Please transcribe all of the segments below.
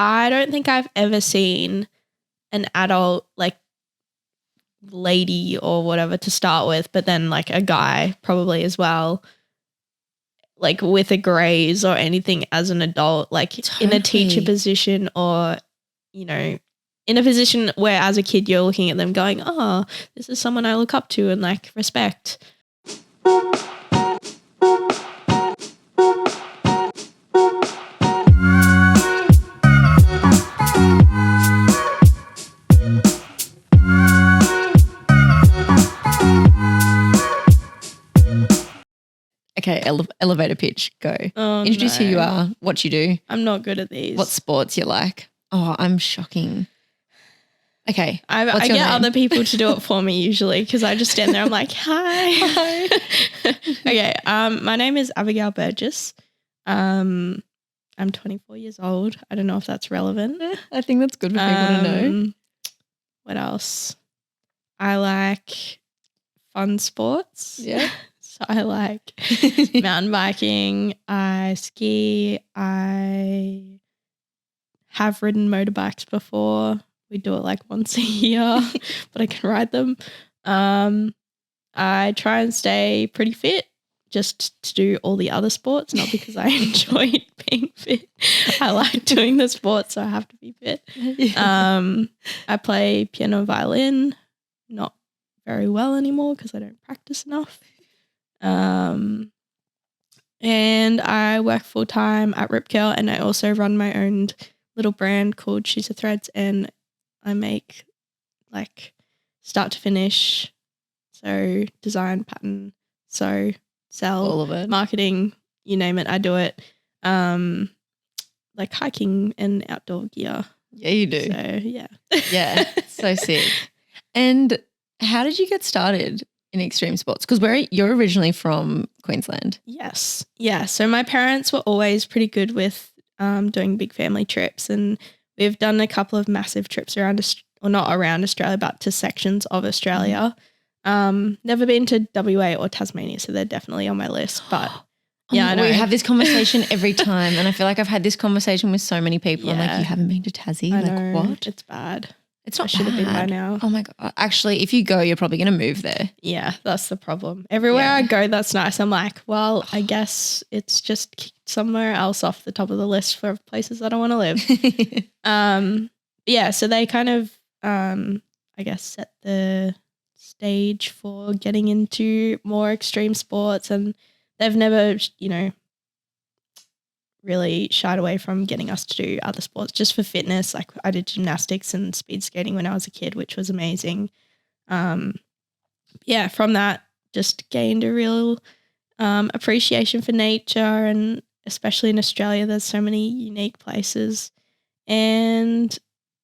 I don't think I've ever seen an adult like lady or whatever to start with, but then like a guy probably as well, like with a graze or anything as an adult, like in a teacher position or, you know, in a position where as a kid you're looking at them going, oh, this is someone I look up to and like respect. Okay, elevator pitch, go. Oh, Introduce who you are, what you do. I'm not good at these. What sports you like. Oh, I'm shocking. Okay. I get name? Other people to do it for me usually because I just stand there. I'm like, hi. Okay. My name is Abi Burgess. I'm 24 years old. I don't know if that's relevant. I think that's good for people to know. What else? I like fun sports. Yeah. So I like mountain biking. I ski. I have ridden motorbikes before. We do it like once a year, but I can ride them. I try and stay pretty fit just to do all the other sports, not because I enjoy being fit. I like doing the sports, so I have to be fit. Yeah. I play piano and violin, not very well anymore because I don't practice enough. And I work full time at Rip Curl, and I also run my own little brand called Schusser Threads, and I make like start to finish, so design, pattern, sew, sell, all of it, marketing, you name it, I do it. Like hiking and outdoor gear. Yeah, you do. So yeah. Yeah, so sick. And how did you get started in extreme sports? Because you're originally from Queensland. Yes. Yeah. So my parents were always pretty good with doing big family trips, and we've done a couple of massive trips around, or not around Australia, but to sections of Australia. Never been to WA or Tasmania, so they're definitely on my list. But yeah, I know. We have this conversation every time, and I feel like I've had this conversation with so many people. Yeah. I'm like, you haven't been to Tassie? I like, know. what? It's bad. It's not I should have been by now. Oh my God. Actually, if you go, you're probably going to move there. Yeah, that's the problem. Everywhere I go, that's nice. I'm like, well, I guess it's just kicked somewhere else off the top of the list for places I don't want to live. Yeah, so they kind of, I guess, set the stage for getting into more extreme sports, and they've never, you know, really shied away from getting us to do other sports just for fitness. Like I did gymnastics and speed skating when I was a kid, which was amazing. Yeah, from that just gained a real appreciation for nature, and especially in Australia, there's so many unique places. And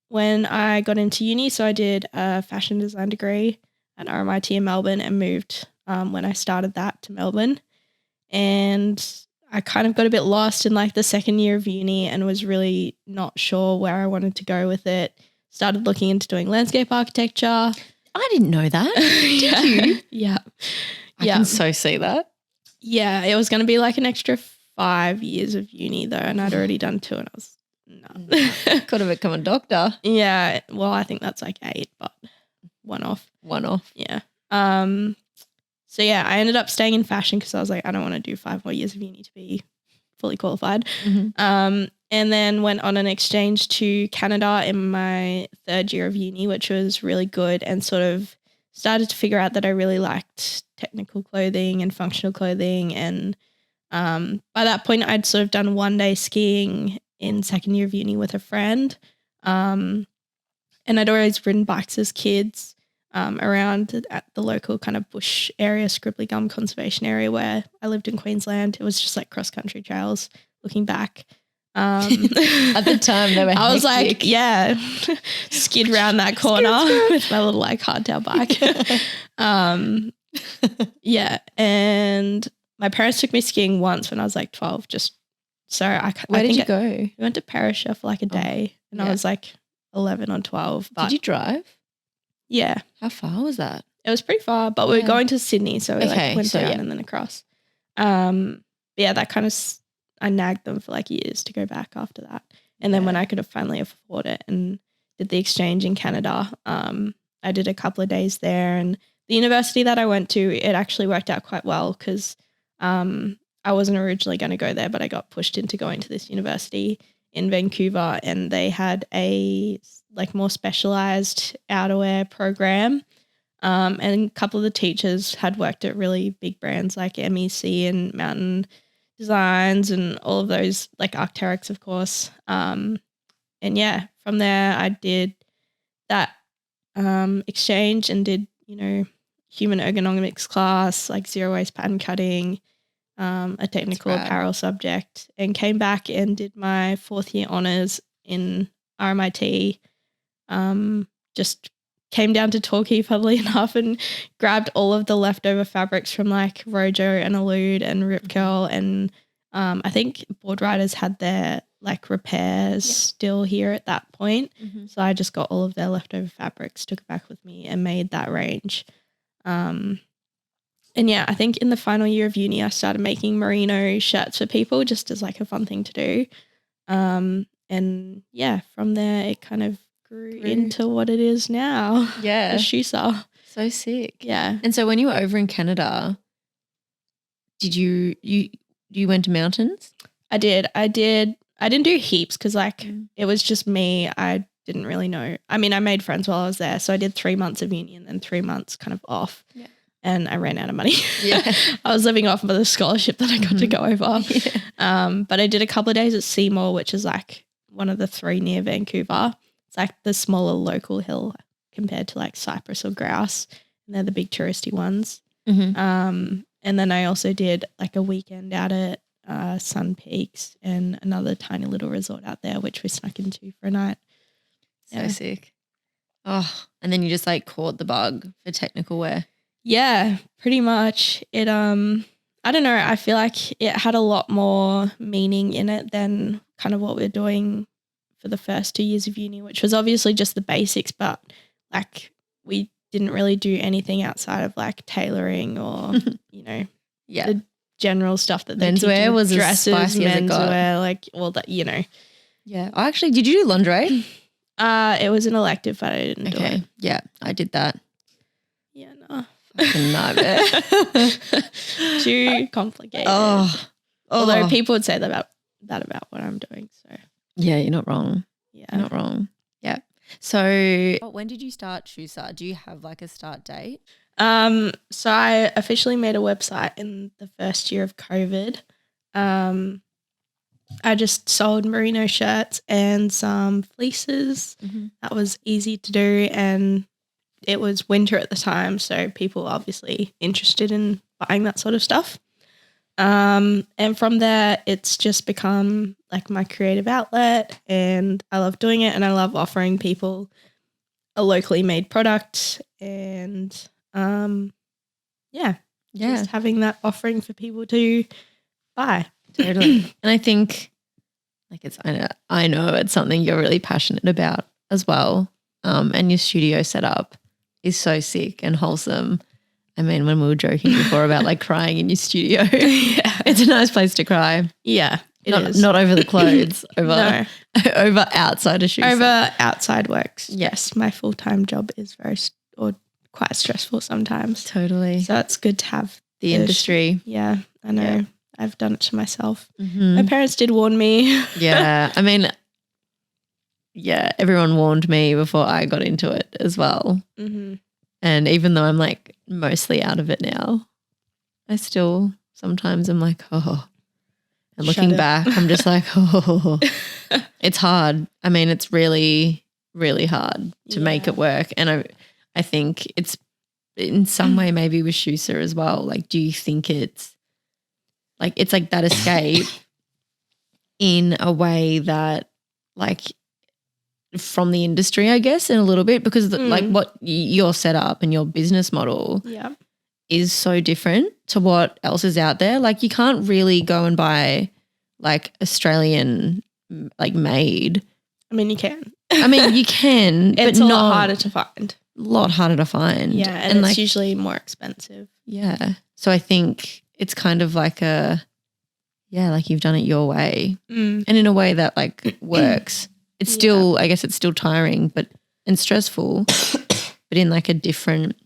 when I got into uni, so I did a fashion design degree at RMIT in Melbourne and moved when I started that to Melbourne. And I kind of got a bit lost in like the second year of uni and was really not sure where I wanted to go with it. Started looking into doing landscape architecture. I didn't know that. Did you? Yeah. I can so see that. Yeah, it was going to be like an extra 5 years of uni though, and I'd already done 2, and I was, no. Could have become a doctor. Yeah, well, I think that's like 8, but one off. Yeah. So yeah, I ended up staying in fashion because I was like, I don't want to do 5 more years of uni to be fully qualified. Mm-hmm. And then went on an exchange to Canada in my 3rd year of uni, which was really good, and sort of started to figure out that I really liked technical clothing and functional clothing. And by that point, I'd sort of done 1 day skiing in 2nd year of uni with a friend. And I'd always ridden bikes as kids. Around at the local kind of bush area, Scribbly Gum Conservation Area where I lived in Queensland. It was just like cross-country trails looking back. At the time, they were I was hectic. like, yeah, skid around that corner with my little like hardtail bike. Yeah, and my parents took me skiing once when I was like 12, just so Where did you go? We went to Perisher for like a day, and I was like 11 or 12. But did you drive? Yeah. How far was that? It was pretty far, but we were going to Sydney, so we went down and then across. Yeah, that kind of I nagged them for like years to go back after that. And then when I could have finally afford it and did the exchange in Canada, I did a couple of days there. And the university that I went to, it actually worked out quite well because I wasn't originally going to go there, but I got pushed into going to this university in Vancouver, and they had a like more specialized outerwear program. And a couple of the teachers had worked at really big brands like MEC and Mountain Designs and all of those, like Arc'teryx, of course. And yeah, from there I did that exchange and did, human ergonomics class, like zero waste pattern cutting, a technical apparel subject, and came back and did my 4th year honours in RMIT. Just came down to Torquay, funnily enough, and grabbed all of the leftover fabrics from like Rojo and Elude and Rip Curl, and I think Board Riders had their like repairs still here at that point. So I just got all of their leftover fabrics, took it back with me, and made that range. And yeah, I think in the final year of uni, I started making merino shirts for people just as like a fun thing to do. And yeah, from there it kind of grew into what it is now. Yeah. The Schusser. So sick. Yeah. And so when you were over in Canada, did you went to mountains? I did. I didn't do heaps because like it was just me. I didn't really know. I mean, I made friends while I was there. So I did 3 months of uni and then 3 months kind of off. Yeah. And I ran out of money. Yeah. I was living off of the scholarship that I got to go over. Yeah. But I did a couple of days at Seymour, which is like one of the 3 near Vancouver. It's like the smaller local hill compared to like Cypress or Grouse. And they're the big touristy ones. And then I also did like a weekend out at Sun Peaks and another tiny little resort out there, which we snuck into for a night. So sick. Oh, and then you just like caught the bug for technical wear. Yeah, pretty much. It I don't know, I feel like it had a lot more meaning in it than kind of what we're doing for the first 2 years of uni, which was obviously just the basics, but like we didn't really do anything outside of like tailoring or, the general stuff that they teach you. Menswear was dresses, as spicy as it got. menswear, like all that, Yeah. Actually, did you do lingerie? It was an elective, but I didn't do it. Yeah, I did that. Yeah, no. Fucking nightmare. Too complicated. Although people would say that about what I'm doing. So yeah, you're not wrong. Yeah, you're not wrong. Yeah. So when did you start Schusser? Do you have like a start date? So I officially made a website in the first year of COVID. I just sold merino shirts and some fleeces. That was easy to do, and it was winter at the time, so people were obviously interested in buying that sort of stuff. And from there, it's just become like my creative outlet, and I love doing it, and I love offering people a locally made product, and just having that offering for people to buy. Totally. And I think like I know it's something you're really passionate about as well. And your studio setup is so sick and wholesome. I mean, when we were joking before about like crying in your studio, it's a nice place to cry. Yeah, it is. Not over the clothes, over outside of Schusser. Over outside works. Yes, my full-time job is quite stressful sometimes. Totally. So it's good to have the industry. Yeah, I know. Yeah. I've done it to myself. My parents did warn me. Yeah. I mean, everyone warned me before I got into it as well. And even though I'm like mostly out of it now, I still sometimes I'm like, oh. And looking back, I'm just like, oh. It's hard. I mean, it's really, really hard to make it work. And I think it's in some way maybe with Schusser as well. Like, do you think it's like that escape in a way that like from the industry, I guess, in a little bit, because like what your setup and your business model is so different to what else is out there. Like you can't really go and buy like Australian like made. I mean, you can. It's but a lot harder to find. A lot harder to find. Yeah, and it's like, usually more expensive. Yeah. So I think it's kind of like like you've done it your way and in a way that like works. It's still, I guess it's still tiring and stressful, but in like a different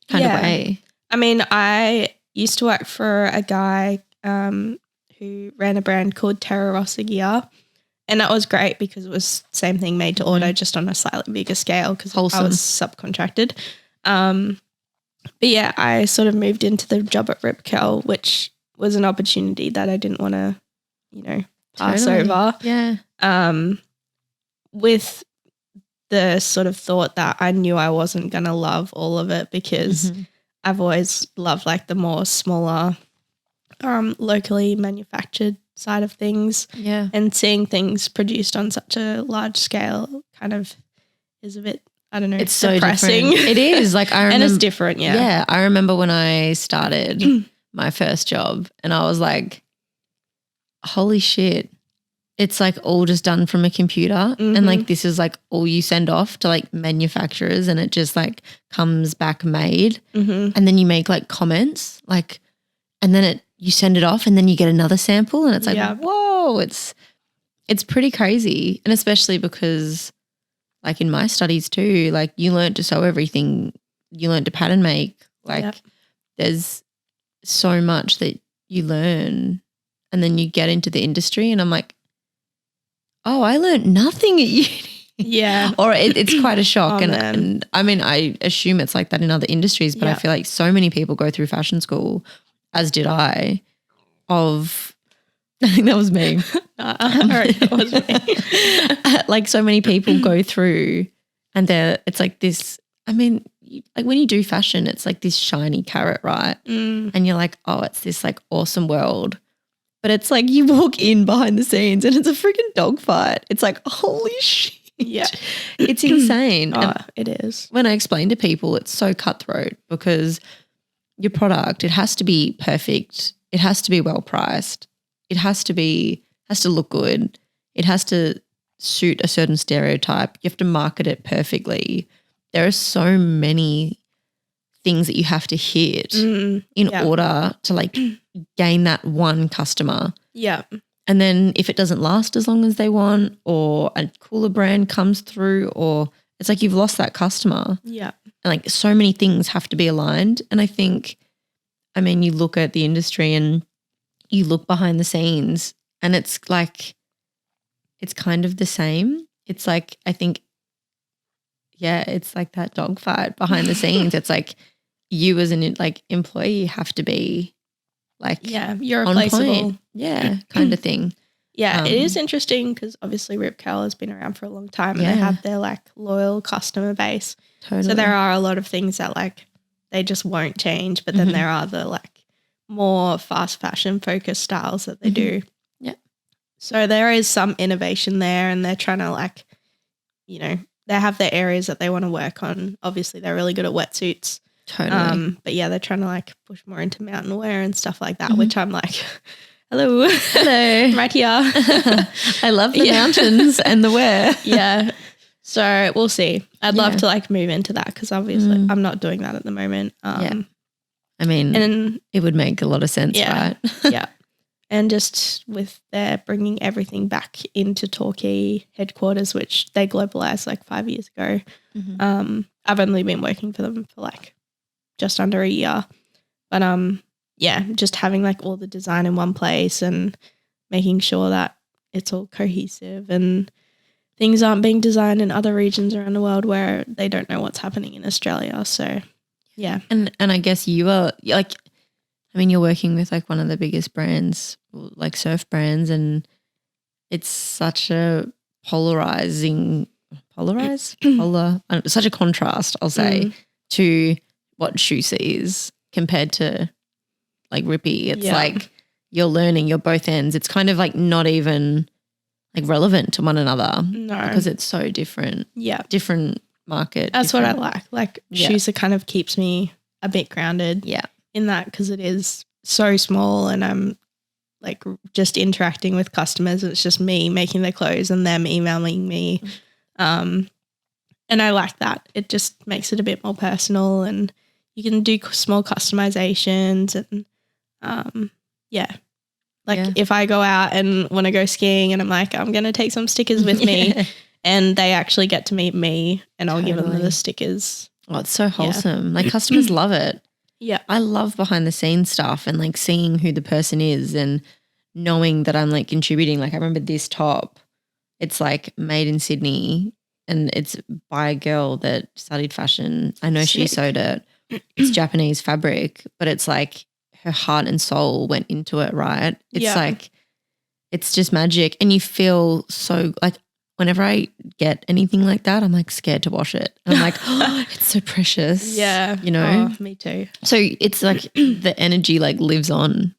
kind of way. I mean, I used to work for a guy who ran a brand called Terra Rossa Gear, and that was great because it was same thing, made to order, just on a slightly bigger scale because I was subcontracted. But yeah, I sort of moved into the job at Rip Curl, which was an opportunity that I didn't want to, pass over. Yeah. With the sort of thought that I knew I wasn't going to love all of it because I've always loved like the more smaller, locally manufactured side of things. Yeah. And seeing things produced on such a large scale kind of is a bit, I don't know, it's depressing. So different. It is. Like I remember, and it's different, yeah. Yeah. I remember when I started my first job and I was like, holy shit. It's like all just done from a computer and like this is like all you send off to like manufacturers and it just like comes back made and then you make like comments like and then you send it off and then you get another sample and it's like whoa, it's pretty crazy. And especially because like in my studies too, like you learned to sew everything, you learned to pattern make, like there's so much that you learn and then you get into the industry and I'm like, oh, I learned nothing at uni. Yeah. Or it's quite a shock. And I mean, I assume it's like that in other industries, but I feel like so many people go through fashion school, as did I, I think that was me. That was me. Like so many people go through and it's like this, I mean, like when you do fashion, it's like this shiny carrot, right? And you're like, oh, it's this like awesome world. But it's like you walk in behind the scenes and it's a freaking dogfight. It's like, holy shit. Yeah. It's insane. It is. When I explain to people, it's so cutthroat because your product, it has to be perfect. It has to be well priced. It has to look good. It has to suit a certain stereotype. You have to market it perfectly. There are so many things that you have to hit in order to like gain that one customer. Yeah. And then if it doesn't last as long as they want or a cooler brand comes through or it's like you've lost that customer. Yeah. And like so many things have to be aligned. And I think, I mean, you look at the industry and you look behind the scenes and it's like, it's kind of the same. It's like, I think, it's like that dogfight behind the scenes. It's like you as an like employee have to be like you're replaceable. Kind of thing. It is interesting because obviously Rip Curl has been around for a long time and they have their like loyal customer base. Totally. So there are a lot of things that like they just won't change, but then there are the like more fast fashion focused styles that they do. Yeah. So there is some innovation there and they're trying to like, they have their areas that they want to work on. Obviously they're really good at wetsuits. Totally. But they're trying to like push more into mountain wear and stuff like that, which I'm like, hello, right here. I love the mountains and the wear. Yeah. So we'll see. I'd love to like move into that because obviously I'm not doing that at the moment. I mean, it would make a lot of sense, right? Yeah. And just with their bringing everything back into Torquay headquarters, which they globalized like 5 years ago. I've only been working for them for like just under a year. But just having like all the design in one place and making sure that it's all cohesive and things aren't being designed in other regions around the world where they don't know what's happening in Australia. So, yeah. And I guess you are like, I mean, you're working with like one of the biggest brands, like surf brands, and it's such a such a contrast, I'll say, to what Schusser is compared to like Rippy. It's like you're learning, you're both ends. It's kind of like not even like relevant to one another. No. Because it's so different. Yeah. Different market. That's what I like. Like Schusser kind of keeps me a bit grounded in that because it is so small and I'm like just interacting with customers. It's just me making their clothes and them emailing me. And I like that. It just makes it a bit more personal and you can do small customizations and Like if I go out and want to go skiing and I'm like, I'm going to take some stickers with me, and they actually get to meet me and I'll give them the stickers. Oh, it's so wholesome. Like customers love it. Yeah. I love behind the scenes stuff and like seeing who the person is and knowing that I'm like contributing. Like I remember this top, it's like made in Sydney and it's by a girl that studied fashion. I know she sewed it. It's Japanese fabric, but it's like her heart and soul went into it, right? It's like, it's just magic. And you feel so like, whenever I get anything like that, I'm like scared to wash it. I'm like, oh, it's so precious. Yeah. You know? Oh, me too. So it's like the energy like lives on,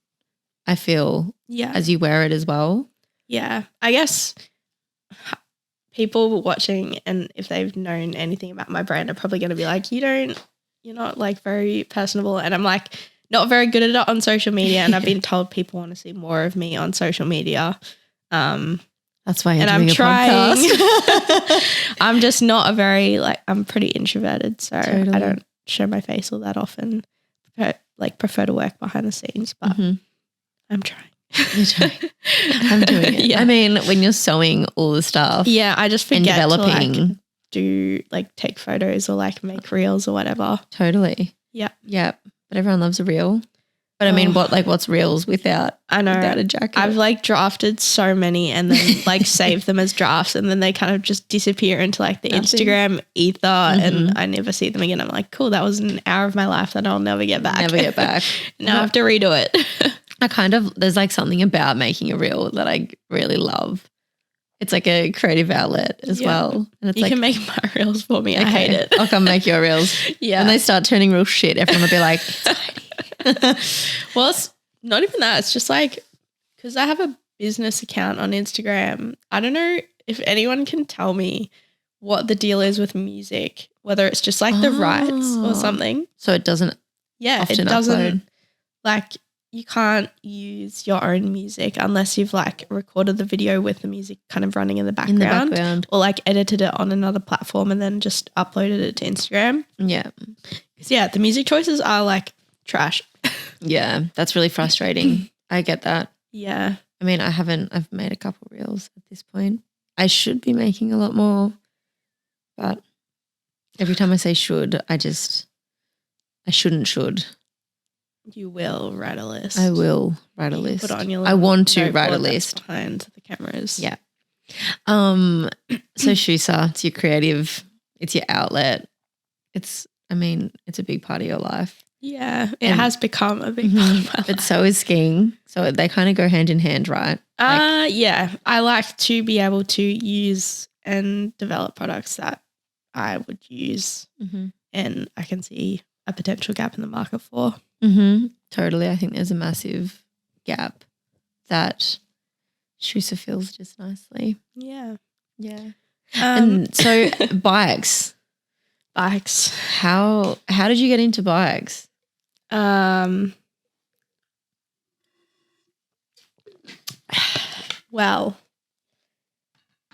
I feel, as you wear it as well. Yeah. I guess people watching, and if they've known anything about my brand, are probably going to be like, you're not like very personable. And I'm like not very good at it on social media. And I've been told people want to see more of me on social media. That's why you're doing I'm a trying. podcast. I'm just not a very I'm pretty introverted, so I don't show my face all that often. I prefer to work behind the scenes, but I'm trying. You're trying. I'm doing it. Yeah. I mean, when you're sewing all the stuff, I just forget and developing, to do take photos or make reels or whatever. Totally. Yeah. But everyone loves a reel. But I mean, what's reels without a jacket? I've drafted so many and then saved them as drafts, and then they kind of just disappear into the Instagram ether, and I never see them again. I'm like, cool, that was an hour of my life that I'll never get back. Now I have to redo it. There's something about making a reel that I really love. It's like a creative outlet as well. And it's you can make my reels for me. Okay. I hate it. I'll come make your reels. Yeah. When they start turning real shit, everyone will be like, it's tiny. Well, it's not even that. It's just because I have a business account on Instagram. I don't know if anyone can tell me what the deal is with music, whether it's just the rights or something. So it doesn't. Yeah, it doesn't. You can't use your own music unless you've recorded the video with the music kind of running in the background. Or edited it on another platform and then just uploaded it to Instagram. Yeah. Because the music choices are trash. Yeah, that's really frustrating. I get that. Yeah. I mean, I've made a couple reels at this point. I should be making a lot more, but every time I say should, I should. You will write a list. I will write a list. Put on your I want to write a list behind the cameras. Yeah. So Schusser, it's your creative, it's your outlet. It's a big part of your life. Yeah, it has become a big part of my life. But so is skiing. So they kind of go hand in hand, right? Yeah. I like to be able to use and develop products that I would use, and I can see a potential gap in the market for. Totally. I think there's a massive gap that Schusser fills just nicely. Yeah. And so bikes. How did you get into bikes? Well,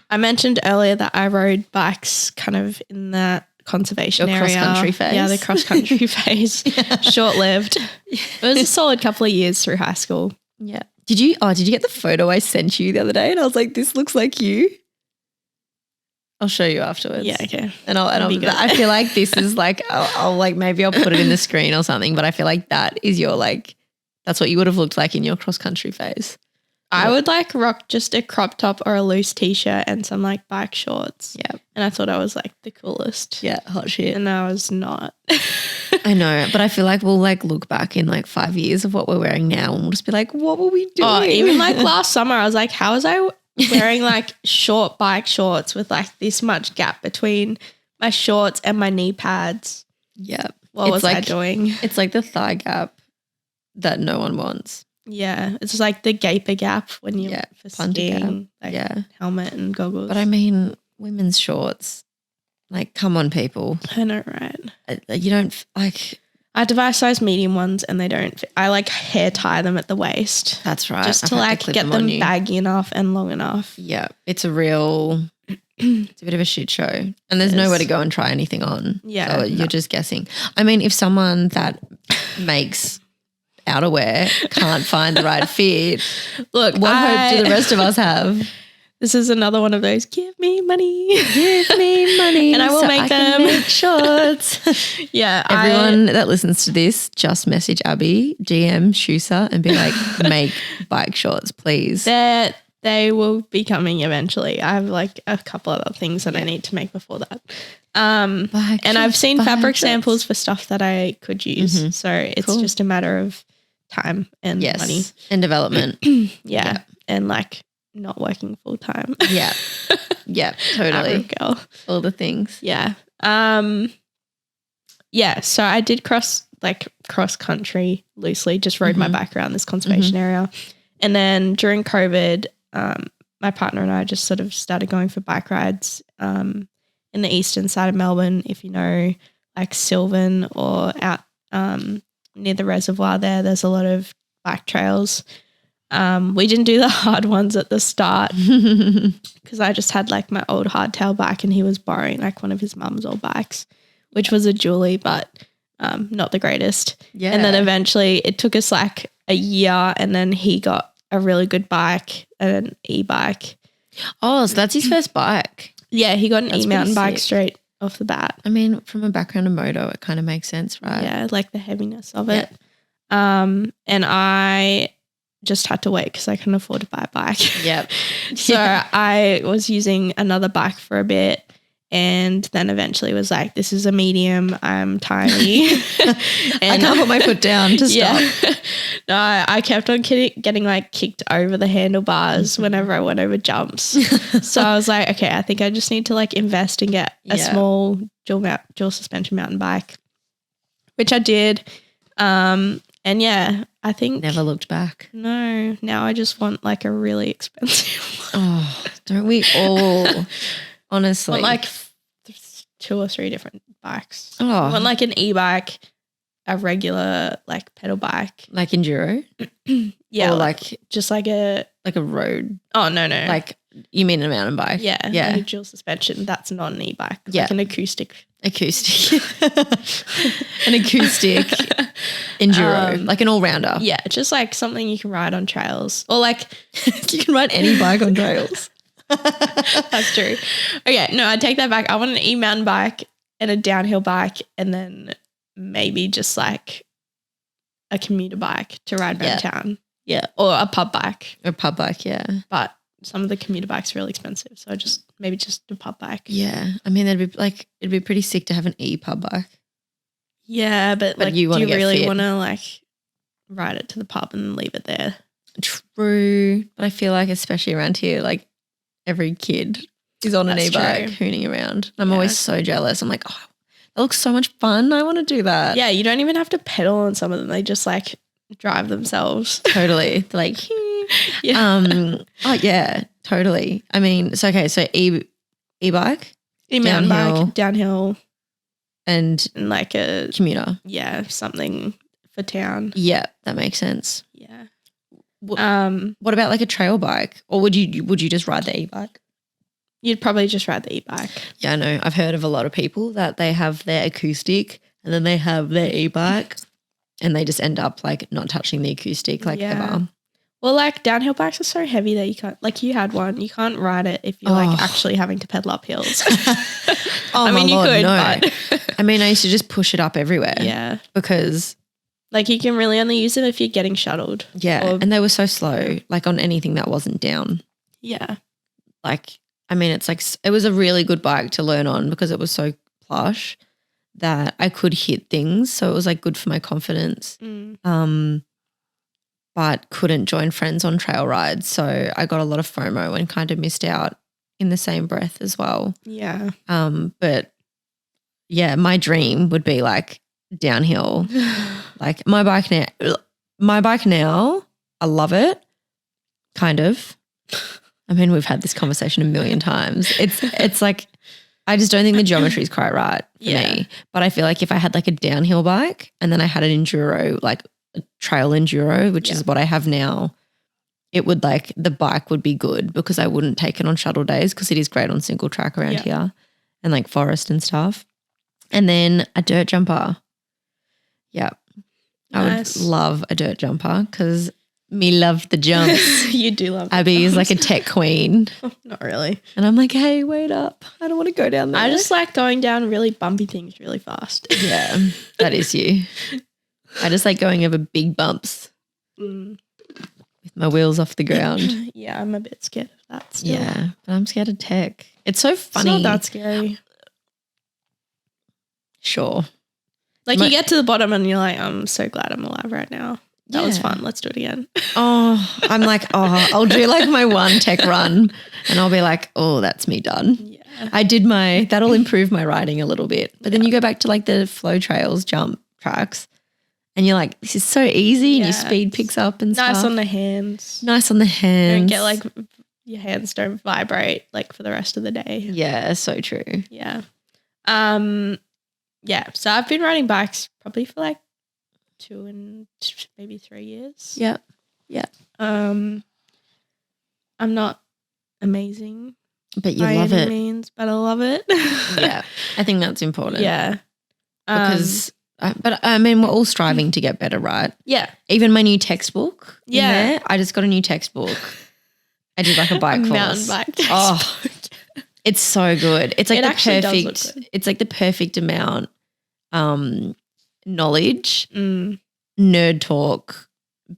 I mentioned earlier that I rode bikes kind of in that conservation area. Cross-country phase. Yeah, the cross-country phase. Short-lived. It was a solid couple of years through high school. Yeah. Did you get the photo I sent you the other day? And I was like, this looks like you. I'll show you afterwards. Yeah, okay. I feel like this is I'll maybe I'll put it in the screen or something, but I feel like that is your that's what you would have looked like in your cross-country phase. I would rock just a crop top or a loose t-shirt and some bike shorts. Yeah. And I thought I was the coolest. Yeah, hot shit. And I was not. I know, but I feel like we'll look back in 5 years of what we're wearing now and we'll just be like, what were we doing? Oh, even last summer I was like, how was I wearing short bike shorts with this much gap between my shorts and my knee pads? Yeah. What was I doing? It's the thigh gap that no one wants. Yeah, it's just the gaper gap when you're for skiing, helmet and goggles. But I mean, women's shorts, come on, people. I know, right? You don't I have to buy size medium ones and they don't fit. I hair tie them at the waist. That's right. Just to get them baggy enough and long enough. Yeah, it's a bit of a shit show, and there's nowhere to go and try anything on. Yeah, so you're just guessing. I mean, if someone that makes outerwear, can't find the right fit. Look, what hope do the rest of us have? This is another one of those, give me money. Give me money and I will so make I them. Can make shorts. Yeah. Everyone that listens to this, just message Abi, DM Schusser and be like, make bike shorts, please. They will be coming eventually. I have like a couple other things that I need to make before that. And I've seen fabric samples for stuff that I could use. Mm-hmm. So it's just a matter of time and money. And development. Yeah. And like not working full time. Yeah. Yeah, totally. Girl. All the things. Yeah. Yeah. So I did cross country loosely, just rode my bike around this conservation area. And then during COVID, my partner and I just sort of started going for bike rides in the eastern side of Melbourne, if you know, like Sylvan or out near the reservoir there's a lot of bike trails. We didn't do the hard ones at the start because I just had like my old hardtail bike and he was borrowing like one of his mum's old bikes, which was a Julie, but not the greatest. Yeah. And then eventually it took us like a year and then he got a really good bike, an e-bike. Oh, so that's his first bike. Yeah, he got an e-mountain bike straight off the bat. I mean, from a background of moto, it kind of makes sense, right? Yeah, like the heaviness of it. And I just had to wait because I couldn't afford to buy a bike. Yep. So I was using another bike for a bit and then eventually was like, this is a medium, I'm tiny. And I can't put my foot down to stop. No, I kept on getting like kicked over the handlebars whenever I went over jumps. So I was like, okay, I think I just need to like invest and get a small dual suspension mountain bike, which I did. And yeah, I think never looked back. No, now I just want like a really expensive one. Oh, don't we all? Honestly, I want like 2 or 3 different bikes. Oh, I want like an e-bike, a regular like pedal bike, like enduro. Yeah, or like just like a road. Oh no, like you mean a mountain bike? Yeah, like a dual suspension. That's not an e-bike. Yeah, like an acoustic. An acoustic enduro, like an all-rounder. Yeah, just like something you can ride on trails or like you can ride any bike on trails. That's true. Okay, no, I take that back. I want an e-mountain bike and a downhill bike and then maybe just like a commuter bike to ride around town. Yeah, or a pub bike. A pub bike, yeah. But some of the commuter bikes are really expensive, so maybe just a pub bike. Yeah, I mean it'd be pretty sick to have an e-pub bike. Yeah, but like, do you really want to like ride it to the pub and leave it there? True, but I feel like especially around here, like every kid is on an e-bike hooning around. I'm always so jealous. I'm like, oh, that looks so much fun. I want to do that. Yeah, you don't even have to pedal on some of them. They just like drive themselves. Totally. They're like, oh yeah, totally. I mean, so e-bike, e-mountain bike, downhill, and like a commuter. Yeah, something for town. Yeah, that makes sense. Yeah. What about like a trail bike, or would you just ride the e-bike? You'd probably just ride the e-bike. Yeah, I know. I've heard of a lot of people that they have their acoustic and then they have their e-bike and they just end up like not touching the acoustic ever. Well, like downhill bikes are so heavy that you can't, like you had one, you can't ride it if you're like actually having to pedal up hills. I mean, you could, no. But I mean, I used to just push it up everywhere. Yeah. Because like you can really only use it if you're getting shuttled. Yeah. And they were so slow, like on anything that wasn't down. Yeah. Like, I mean, it's like, it was a really good bike to learn on because it was so plush that I could hit things. So it was like good for my confidence. But couldn't join friends on trail rides. So I got a lot of FOMO and kind of missed out in the same breath as well. Yeah. But yeah, my dream would be like downhill. Like my bike now, I love it. Kind of. I mean, we've had this conversation a million times. It's like, I just don't think the geometry is quite right for me. But I feel like if I had like a downhill bike and then I had an enduro, like a trail enduro, which is what I have now, it would like, the bike would be good because I wouldn't take it on shuttle days because it is great on single track around here and like forest and stuff. And then a dirt jumper. Yeah. I would love a dirt jumper because me love the jumps. You do love Abby is like a tech queen. Not really. And I'm like, hey, wait up. I don't want to go down there. I just like going down really bumpy things really fast. Yeah, that is you. I just like going over big bumps with my wheels off the ground. Yeah, I'm a bit scared of that still. Yeah, but I'm scared of tech. It's so funny. It's not that scary. Sure. Like you get to the bottom and you're like, I'm so glad I'm alive right now. That was fun. Let's do it again. Oh, I'm like, I'll do like my one tech run and I'll be like, oh, that's me done. Yeah. That'll improve my riding a little bit. But then you go back to like the flow trails, jump tracks and you're like, this is so easy and your speed picks up and stuff. Nice on the hands. Nice on the hands. Don't get like your hands don't vibrate like for the rest of the day. Yeah, so true. Yeah. Yeah, so I've been riding bikes probably for like 2 and maybe 3 years. Yeah. Yeah. I'm not amazing. But you love it. Means, but I love it. Yeah. I think that's important. Yeah. Because but I mean we're all striving to get better, right? Yeah. Even my new textbook. Yeah. I just got a new textbook. I did like a bike course. Mountain bike textbook. Oh. It's so good. It's like it's like the perfect amount knowledge, nerd talk,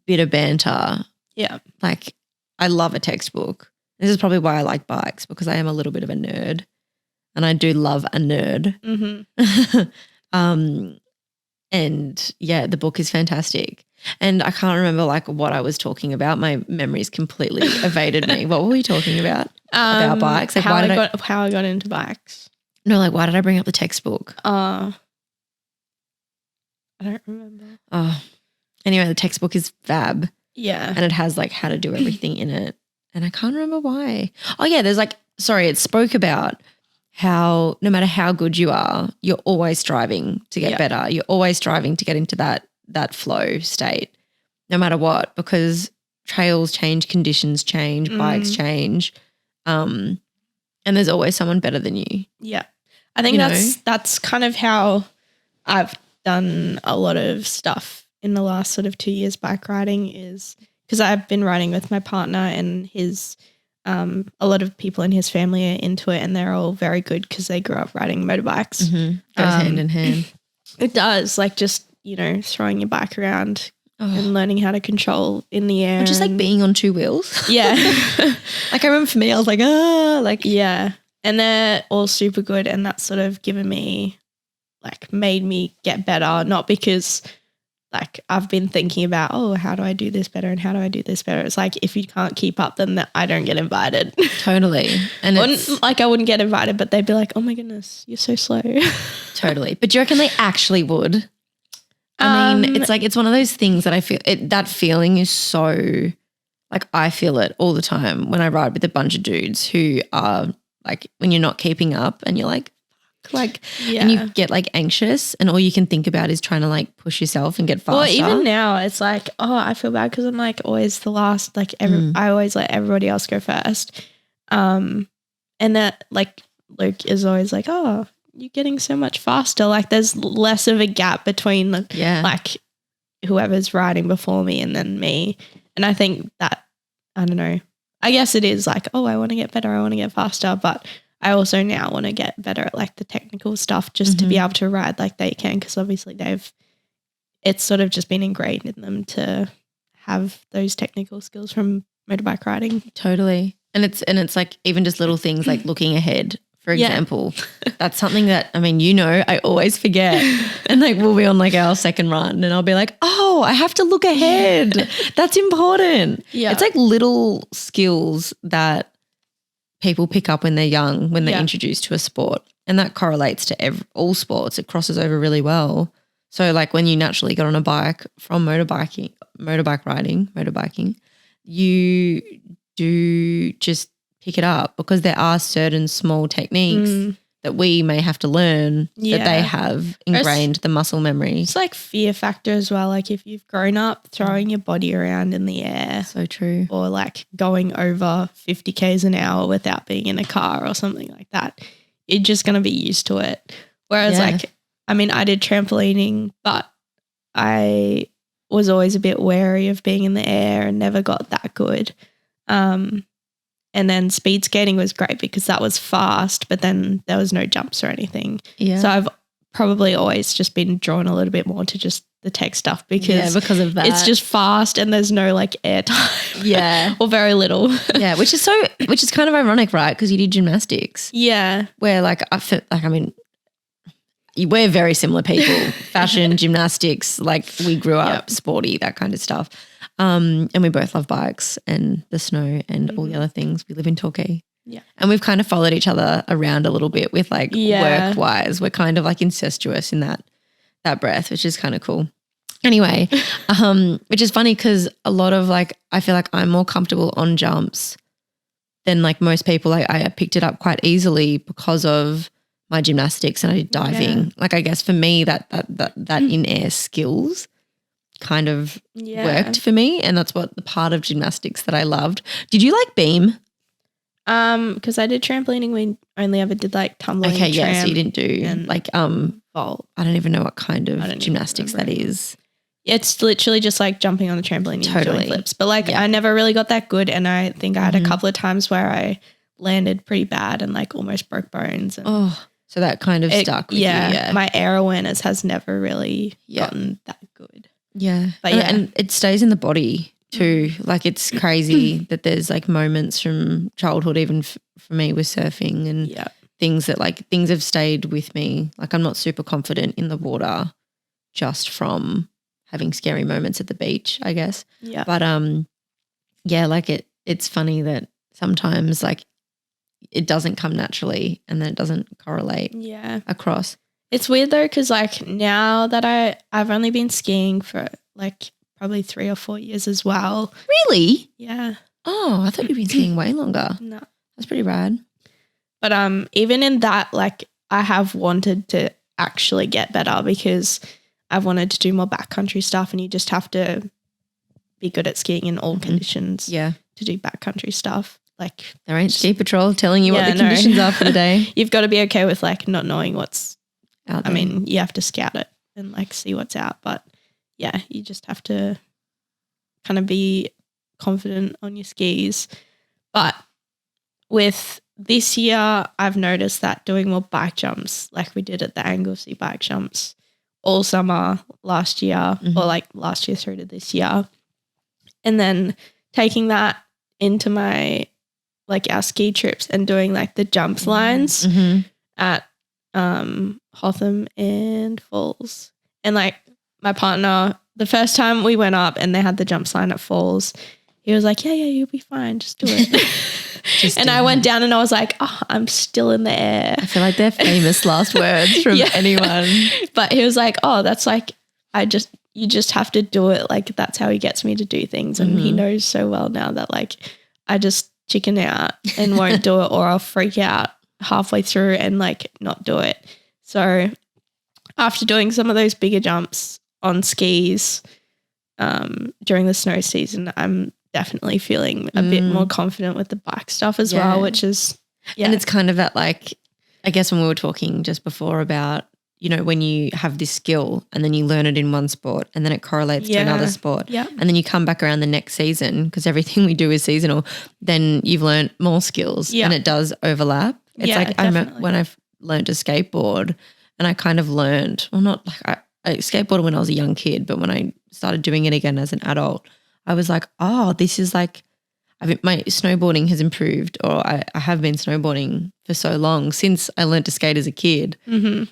bit of banter. Yeah. Like I love a textbook. This is probably why I like bikes because I am a little bit of a nerd and I do love a nerd. Mm-hmm. And yeah, the book is fantastic. And I can't remember like what I was talking about. My memory's completely evaded me. What were we talking about? About bikes? Like how I got into bikes. No, like why did I bring up the textbook? I don't remember. Oh, anyway, the textbook is fab. Yeah. And it has like how to do everything in it. And I can't remember why. Oh yeah, it spoke about how no matter how good you are, you're always striving to get better. You're always striving to get into that flow state, no matter what, because trails change, conditions change, bikes change. And there's always someone better than you. Yeah. I think that's kind of how I've done a lot of stuff in the last sort of 2 years bike riding is because I've been riding with my partner and his a lot of people in his family are into it and they're all very good because they grew up riding motorbikes. Mm-hmm. Goes hand in hand. It does, like just, throwing your bike around and learning how to control in the air. Or just like being on two wheels. Yeah. Like I remember for me, I was like, yeah. And they're all super good and that's sort of given me made me get better, not because I've been thinking about, how do I do this better and how do I do this better? It's like if you can't keep up, then I don't get invited. Totally. And I wouldn't get invited, but they'd be like, oh my goodness, you're so slow. Totally. But do you reckon they actually would? I mean, it's one of those things that I feel that feeling is so I feel it all the time when I ride with a bunch of dudes who are when you're not keeping up and you're and you get anxious and all you can think about is trying to push yourself and get faster. Well, even now it's I feel bad because I'm always the last, I always let everybody else go first. And that Luke is always you're getting so much faster. There's less of a gap between whoever's riding before me and then me. And I think that, I don't know, I guess it is I want to get better. I want to get faster, but I also now want to get better at the technical stuff just to be able to ride like they can because obviously it's sort of just been ingrained in them to have those technical skills from motorbike riding. Totally. And it's even just little things like looking ahead, for example. That's something that, I always forget. And we'll be on our second run and I'll be like, oh, I have to look ahead. That's important. Yeah. It's little skills that people pick up when they're young, when they're introduced to a sport. And that correlates to all sports. It crosses over really well. So when you naturally get on a bike from motorbiking, you do just pick it up because there are certain small techniques that we may have to learn that they have ingrained the muscle memory. It's fear factor as well. If you've grown up throwing your body around in the air. So true. Or going over 50 k's an hour without being in a car or something like that. You're just going to be used to it. Whereas I did trampolining, but I was always a bit wary of being in the air and never got that good. And then speed skating was great because that was fast, but then there was no jumps or anything. Yeah. So I've probably always just been drawn a little bit more to just the tech stuff because of that. It's just fast and there's no like air time. Yeah. Or very little. Yeah, which is kind of ironic, right? Because you did gymnastics. Yeah. Where we're very similar people. Fashion, gymnastics, like we grew up sporty, that kind of stuff. And we both love bikes and the snow and all the other things. We live in Torquay. Yeah. And we've kind of followed each other around a little bit with like work-wise. We're kind of like incestuous in that breath, which is kind of cool. Anyway, which is funny because a lot of like, I feel like I'm more comfortable on jumps than like most people. Like I picked it up quite easily because of my gymnastics and I did diving. Yeah. Like I guess for me that in-air skills kind of worked for me, and that's what the part of gymnastics that I loved. Did you like beam? Because I did trampolining, we only ever did like tumbling. Okay, yeah, so you didn't do like vault. I don't even know what kind of gymnastics that is. It's literally just like jumping on the trampoline and doing flips. But like I never really got that good, and I think I had a couple of times where I landed pretty bad and like almost broke bones. And so that kind of stuck with you. Yeah, my air awareness has never really gotten that good. Yeah, but and it stays in the body too. Like it's crazy that there's like moments from childhood, even for me with surfing and things have stayed with me. Like I'm not super confident in the water just from having scary moments at the beach, I guess. Yeah. But like it's funny that sometimes like it doesn't come naturally and then it doesn't correlate across. It's weird though because like now that I've only been skiing for like probably 3 or 4 years as well. Really? Yeah. Oh, I thought you'd been skiing way longer. No. That's pretty rad. But even in that, like I have wanted to actually get better because I've wanted to do more backcountry stuff, and you just have to be good at skiing in all conditions to do backcountry stuff. Like there ain't ski patrol telling you what the conditions are for the day. You've got to be okay with like not knowing what's out there. I mean, you have to scout it and like see what's out, but yeah, you just have to kind of be confident on your skis. But with this year, I've noticed that doing more bike jumps, like we did at the Anglesey bike jumps all summer last year, or like last year through to this year, and then taking that into my like our ski trips and doing like the jumps lines at Hotham and Falls. And like my partner, the first time we went up and they had the jumps line at Falls, he was like, yeah, you'll be fine. Just do it. And I went down and I was like, oh, I'm still in the air. I feel like they're famous last words from anyone. But he was like, oh, that's like, you just have to do it. Like that's how he gets me to do things. And he knows so well now that like I just chicken out and won't do it, or I'll freak out halfway through and like not do it. So after doing some of those bigger jumps on skis during the snow season, I'm definitely feeling a bit more confident with the bike stuff as well, which is and it's kind of that like, I guess when we were talking just before about, you know, when you have this skill and then you learn it in one sport and then it correlates to another sport and then you come back around the next season, because everything we do is seasonal, then you've learned more skills and it does overlap. It's like I remember when I've learned to skateboard, and I kind of learned, well, not like I skateboarded when I was a young kid, but when I started doing it again as an adult, I was like, oh, this is like, my snowboarding has improved, or I have been snowboarding for so long since I learned to skate as a kid. And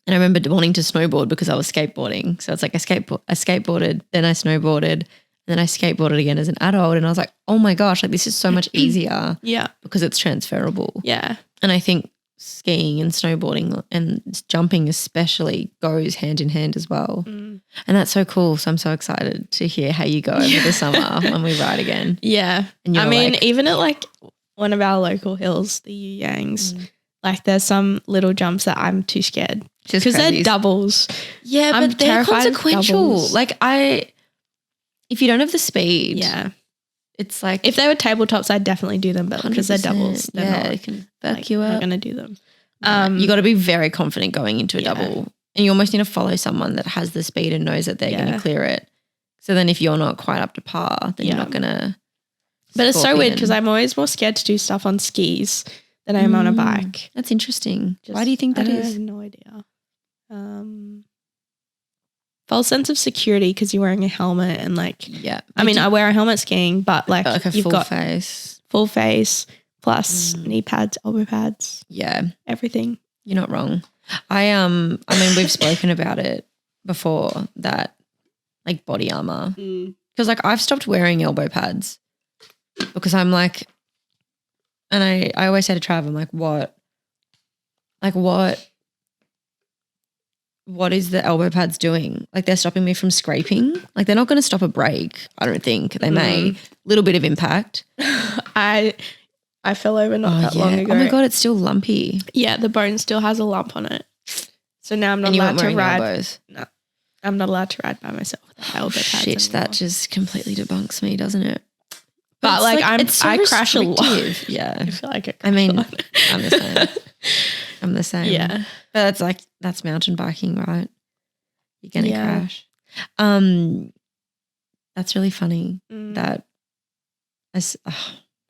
I remember wanting to snowboard because I was skateboarding. So it's like I skateboarded, then I snowboarded, and then I skateboarded again as an adult. And I was like, oh my gosh, like this is so much easier. Because it's transferable. And I think skiing and snowboarding and jumping especially goes hand in hand as well. And that's so cool. So I'm so excited to hear how you go over the summer when we ride again. And I mean, even at like one of our local hills, the Yu Yangs, like there's some little jumps that I'm too scared because they're doubles. Yeah, but they're consequential. Like if you don't have the speed, it's like, if they were tabletops, I'd definitely do them, but because they're doubles, they're not, they can back you up. I'm not going to do them. You got to be very confident going into a double, and you almost need to follow someone that has the speed and knows that they're going to clear it. So then if you're not quite up to par, then you're not going to. But it's so weird because I'm always more scared to do stuff on skis than I am on a bike. That's interesting. Why do you think that is? I have no idea. False sense of security because you're wearing a helmet and like, I mean, I wear a helmet skiing, but like you've got full face plus knee pads, elbow pads. Yeah. Everything. You're not wrong. I mean, we've spoken about it before, that like body armor. Because like I've stopped wearing elbow pads because I'm like, and I always say to Trav, I'm like, what is the elbow pads doing? Like they're stopping me from scraping. Like they're not going to stop a break. I don't think they may. Little bit of impact. I fell over not that long ago. Oh my God, it's still lumpy. Yeah, the bone still has a lump on it. So now I'm not allowed to ride. Elbows. No, I'm not allowed to ride by myself without elbow pads Shit, anymore. that just completely debunks me, doesn't it? But like I crash a lot. Yeah. I feel like I'm the same. I'm the same. Yeah. But that's mountain biking, right? You're going to crash. That's really funny that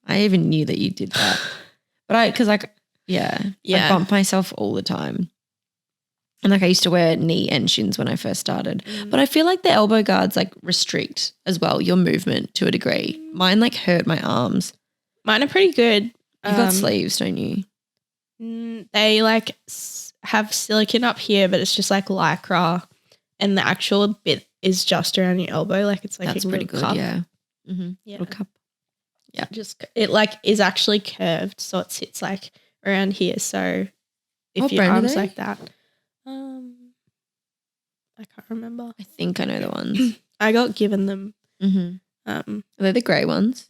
I even knew that you did that. But I bump myself all the time. And like I used to wear knee and shins when I first started. But I feel like the elbow guards like restrict as well your movement to a degree. Mine like hurt my arms. Mine are pretty good. You've got sleeves, don't you? They like have silicone up here, but it's just like Lycra, and the actual bit is just around your elbow. Like it's like that's a pretty good. cup. Yeah. Little cup. Yeah. Just it like is actually curved, so it sits like around here. So if your arms like that, I can't remember. I think I know the ones. I got given them. Are they the grey ones?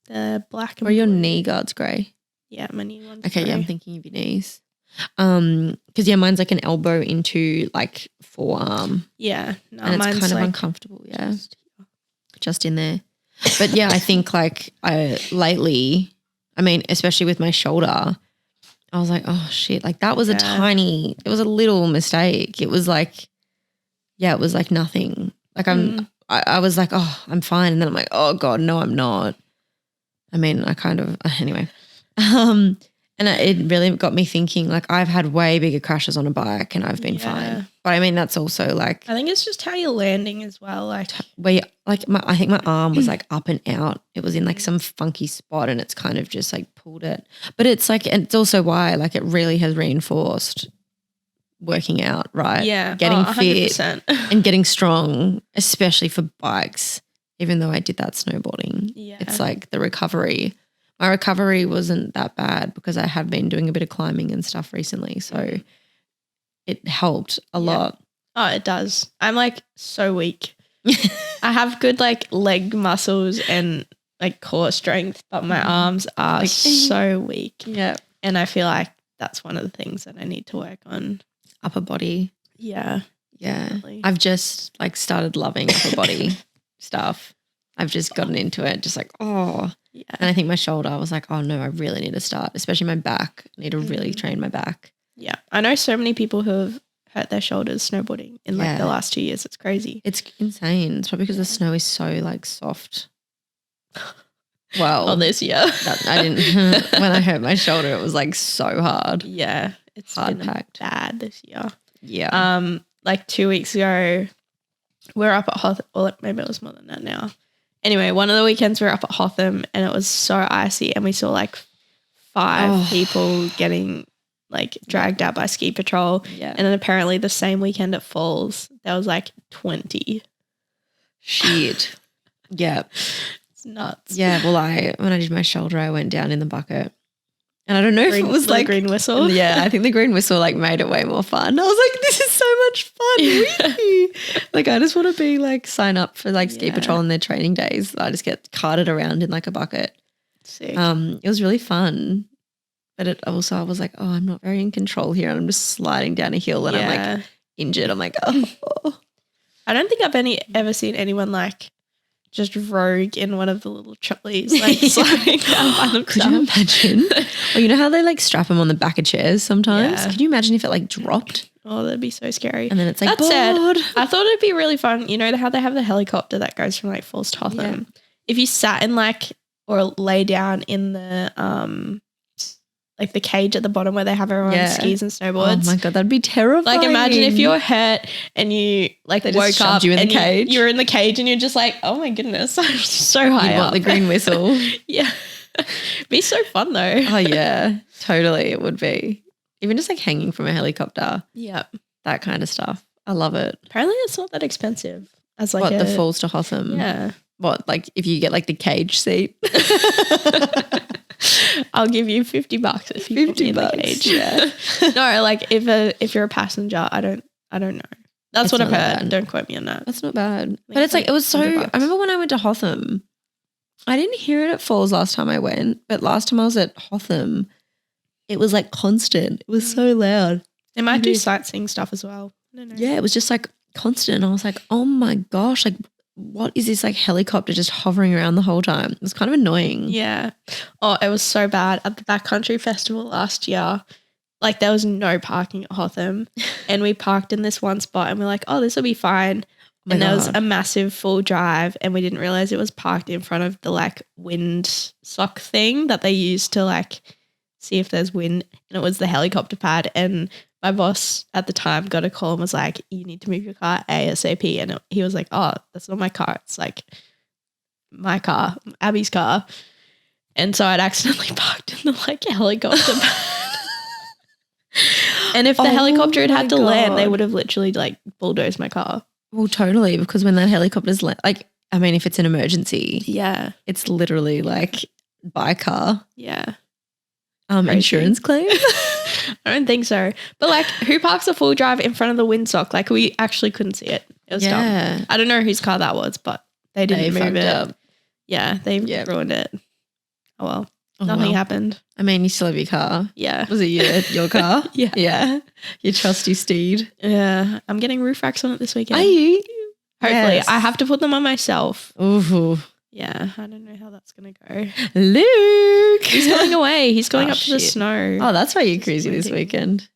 The black and or your knee guards grey? Yeah, my knee ones. Okay, yeah, I'm thinking of your knees. Because mine's like an elbow into like forearm. Yeah, no, and it's mine's kind of like uncomfortable. Yeah, just in there. But yeah, I think like lately, I mean, especially with my shoulder, I was like, oh shit, like that was it was a little mistake. It was like, it was like nothing. Like I was like, oh, I'm fine. And then I'm like, oh God, no, I'm not. I mean, I kind of, anyway. And it really got me thinking, like I've had way bigger crashes on a bike and I've been fine. But I mean, that's also like. I think it's just how you're landing as well. Like where I think my arm was like up and out. It was in like some funky spot and it's kind of just like pulled it. But it's like, and it's also why like it really has reinforced working out, right? Yeah. Getting 100%. fit and getting strong, especially for bikes, even though I did that snowboarding. Yeah. It's like the recovery. My recovery wasn't that bad because I have been doing a bit of climbing and stuff recently. So it helped a lot. Oh, it does. I'm like so weak. I have good like leg muscles and like core strength, but my arms are like, so weak. Yeah. And I feel like that's one of the things that I need to work on. Upper body. Yeah. Yeah. Definitely. I've just like started loving upper body stuff. I've just gotten into it, just like, oh. Yeah. And I think my shoulder, I was like, oh no, I really need to start, especially my back. I need to really train my back. Yeah. I know so many people who have hurt their shoulders snowboarding in like the last 2 years. It's crazy. It's insane. It's probably because the snow is so like soft. Well, this year. I didn't, when I hurt my shoulder, it was like so hard. Yeah. It's hard been packed. bad this year. Yeah. Like 2 weeks ago, we're up at Hotham, or maybe it was more than that now. Anyway, one of the weekends we were up at Hotham and it was so icy and we saw like 5 people getting like dragged out by ski patrol. Yeah. And then apparently the same weekend at Falls, there was like 20. Shit. Yeah. It's nuts. Yeah. Well, when I did my shoulder, I went down in the bucket. And I don't know if it was like green whistle. Yeah, I think the green whistle like made it way more fun. I was like, this is so much fun. Like I just want to be like sign up for like ski patrol on their training days. I just get carted around in like a bucket. Sick. It was really fun. But it also I was like, oh, I'm not very in control here. And I'm just sliding down a hill and I'm like injured. I'm like, oh. I don't think I've ever seen anyone like just rogue in one of the little trolleys, like sliding down by themselves. Could you imagine? Well, you know how they like strap them on the back of chairs sometimes? Yeah. Could you imagine if it like dropped? Oh, that'd be so scary. And then it's like, that said, I thought it'd be really fun. You know how they have the helicopter that goes from like Falls to Hotham? Yeah. If you sat in like, or lay down in the, like the cage at the bottom where they have everyone on skis and snowboards. Oh my God, that'd be terrifying. Like imagine if you were hurt and you like they woke up you in the cage. You're in the cage and you're just like, oh my goodness, I'm so high you want the green whistle. Yeah. Be so fun though. Oh yeah, totally it would be. Even just like hanging from a helicopter. Yeah. That kind of stuff. I love it. Apparently it's not that expensive as like the Falls to Hotham? Yeah. What, like if you get like the cage seat? I'll give you $50 if you put me in the cage. Yeah. No, like if you're a passenger, I don't know. That's what I've heard. Bad. Don't quote me on that. That's not bad. But it's like it was so I remember when I went to Hotham, I didn't hear it at Falls last time I went, but last time I was at Hotham, it was like constant. It was so loud. They might do sightseeing stuff as well. I don't know. Yeah, it was just like constant. And I was like, oh my gosh, like what is this like helicopter just hovering around the whole time? It was kind of annoying. Yeah. Oh, it was so bad at the Backcountry Festival last year. Like there was no parking at Hotham and we parked in this one spot and we're like, oh, this will be fine. And there was a massive full drive and we didn't realize it was parked in front of the like wind sock thing that they use to like see if there's wind, and it was the helicopter pad. And my boss at the time got a call and was like, you need to move your car ASAP. And he was like, oh, that's not my car. It's like my car, Abby's car. And so I'd accidentally parked in the like helicopter pad. And if the helicopter had to land, they would have literally like bulldozed my car. Well, totally, because when that helicopter's like, I mean, if it's an emergency, yeah, it's literally like by car. Yeah. Insurance claim? I don't think so. But like, who parks a full drive in front of the windsock? Like, we actually couldn't see it. It was dumb. I don't know whose car that was, but they didn't move it. Up. Yeah, they ruined it. Oh well. Nothing happened. I mean, you still have your car. Yeah. Was it your car? Yeah. Yeah. Your trusty steed. Yeah. I'm getting roof racks on it this weekend. Are you? Hopefully. Yes. I have to put them on myself. Ooh. Yeah. I don't know how that's going to go. Luke. He's going away. He's going up to the snow. Oh, that's why you're crazy this weekend.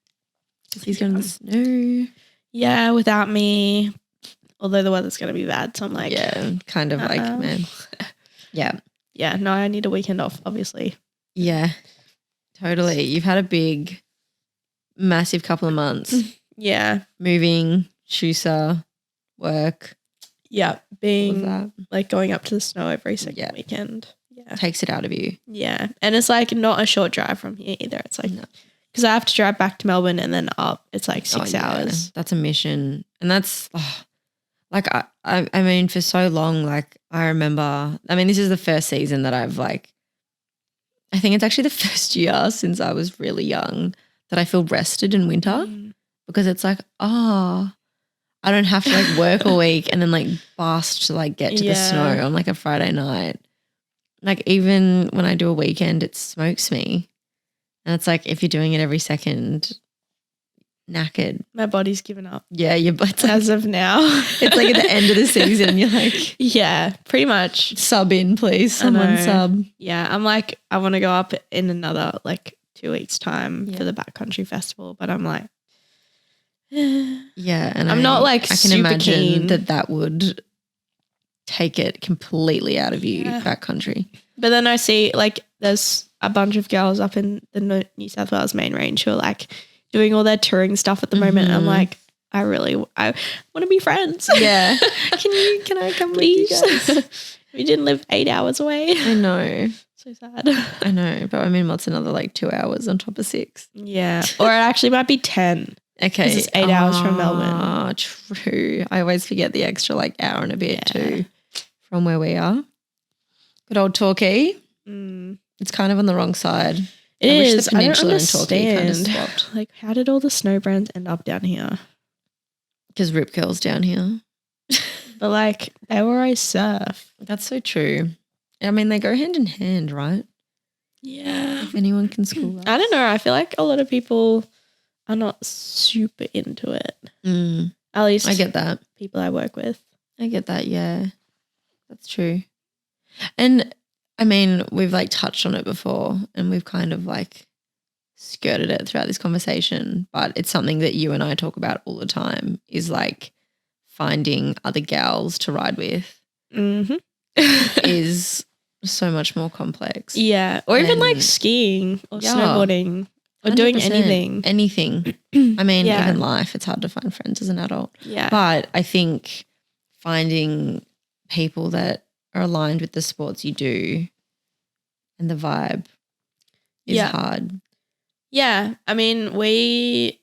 He's going to the snow. Yeah, without me. Although the weather's going to be bad. So I'm like. Yeah, kind of like, man. Yeah. Yeah, no, I need a weekend off, obviously. Yeah, totally. You've had a big, massive couple of months. Yeah. Moving, Schusser, work. Yeah, being like going up to the snow every second weekend. Yeah. Takes it out of you. Yeah. And it's like not a short drive from here either. It's like, because I have to drive back to Melbourne and then up. It's like 6 hours. That's a mission. And that's, like, I mean, for so long, like, I remember, I mean, this is the first season that I've like, I think it's actually the first year since I was really young that I feel rested in winter because it's like, I don't have to like work a week and then like bust to like get to the snow on like a Friday night. Like even when I do a weekend, it smokes me. And it's like, if you're doing it every second, knackered. My body's given up. Yeah, your body's like, as of now. It's like at the end of the season, you're like, yeah, pretty much. Sub in, please. Someone sub. Yeah, I'm like, I want to go up in another like 2 weeks' time for the Backcountry Festival, but I'm like, yeah, and I'm not like I can super imagine keen. that would take it completely out of you, backcountry. But then I see like there's a bunch of girls up in the New South Wales main range who are like doing all their touring stuff at the moment. And I'm like, I want to be friends. Yeah. Can I come please? With you guys? We didn't live 8 hours away. I know. So sad. I know. But I mean, what's another like 2 hours on top of 6? Yeah. Or it actually might be 10. Okay. It's 8 hours from Melbourne. True. I always forget the extra like hour and a bit too from where we are. Good old Torquay. It's kind of on the wrong side. It is. Wish the Peninsula and Torquay kind of understand. swapped. Like, how did all the snow brands end up down here? Because Rip Curl's down here. But like, they were always surf. That's so true. I mean, they go hand in hand, right? Yeah. If anyone can school us. I don't know. I feel like a lot of people are not super into it. At least I get that. People I work with. I get that, yeah. That's true. And I mean, we've like touched on it before and we've kind of like skirted it throughout this conversation, but it's something that you and I talk about all the time is like finding other gals to ride with is so much more complex. Yeah. Or even like skiing or snowboarding or doing anything. Anything. I mean, even life, it's hard to find friends as an adult. Yeah. But I think finding people that are aligned with the sports you do and the vibe is hard. Yeah. I mean, we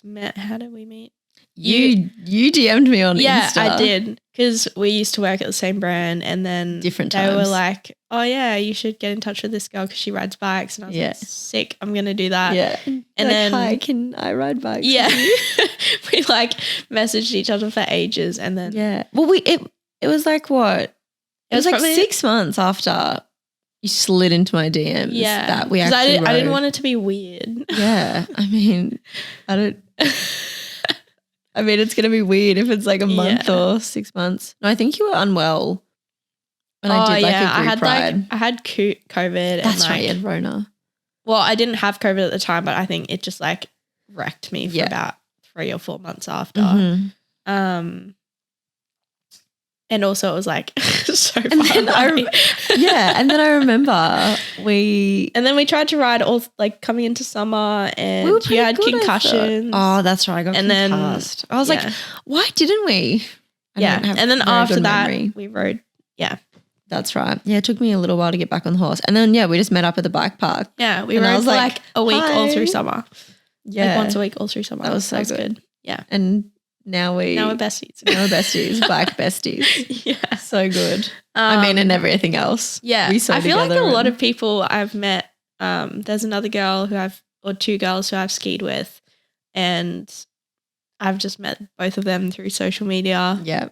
met, how did we meet? You DM'd me on Insta. Yeah, I did, because we used to work at the same brand, and then different they times. were like, oh yeah, you should get in touch with this girl because she rides bikes. And I was like, sick, I'm going to do that. Yeah. And like, then, hi, can I ride bikes? Yeah. We like messaged each other for ages, and then. Yeah. Well, it was like what? It was like probably 6 months after you slid into my DMs that we actually I didn't want it to be weird. Yeah. I mean, I mean, it's going to be weird if it's like a month or 6 months. No, I think you were unwell when I did like a group ride. I had COVID. That's and right, you had Rona. Well, I didn't have COVID at the time, but I think it just like wrecked me for about 3 or 4 months after. Mm-hmm. And also it was like so far away. And then I remember and then we tried to ride all like coming into summer, and you had concussions. Oh, that's right. I got concussed. I was like, why didn't we? And then after that we rode. Yeah. That's right. Yeah, it took me a little while to get back on the horse. And then we just met up at the bike park. Yeah, we rode for like a week all through summer. Yeah. Like once a week all through summer. That was so good. Yeah. And now we're besties. Bike besties. Yeah. So good. I mean, and everything else. Yeah. I feel like a lot of people I've met, there's another girl or two girls who I've skied with, and I've just met both of them through social media. Yeah.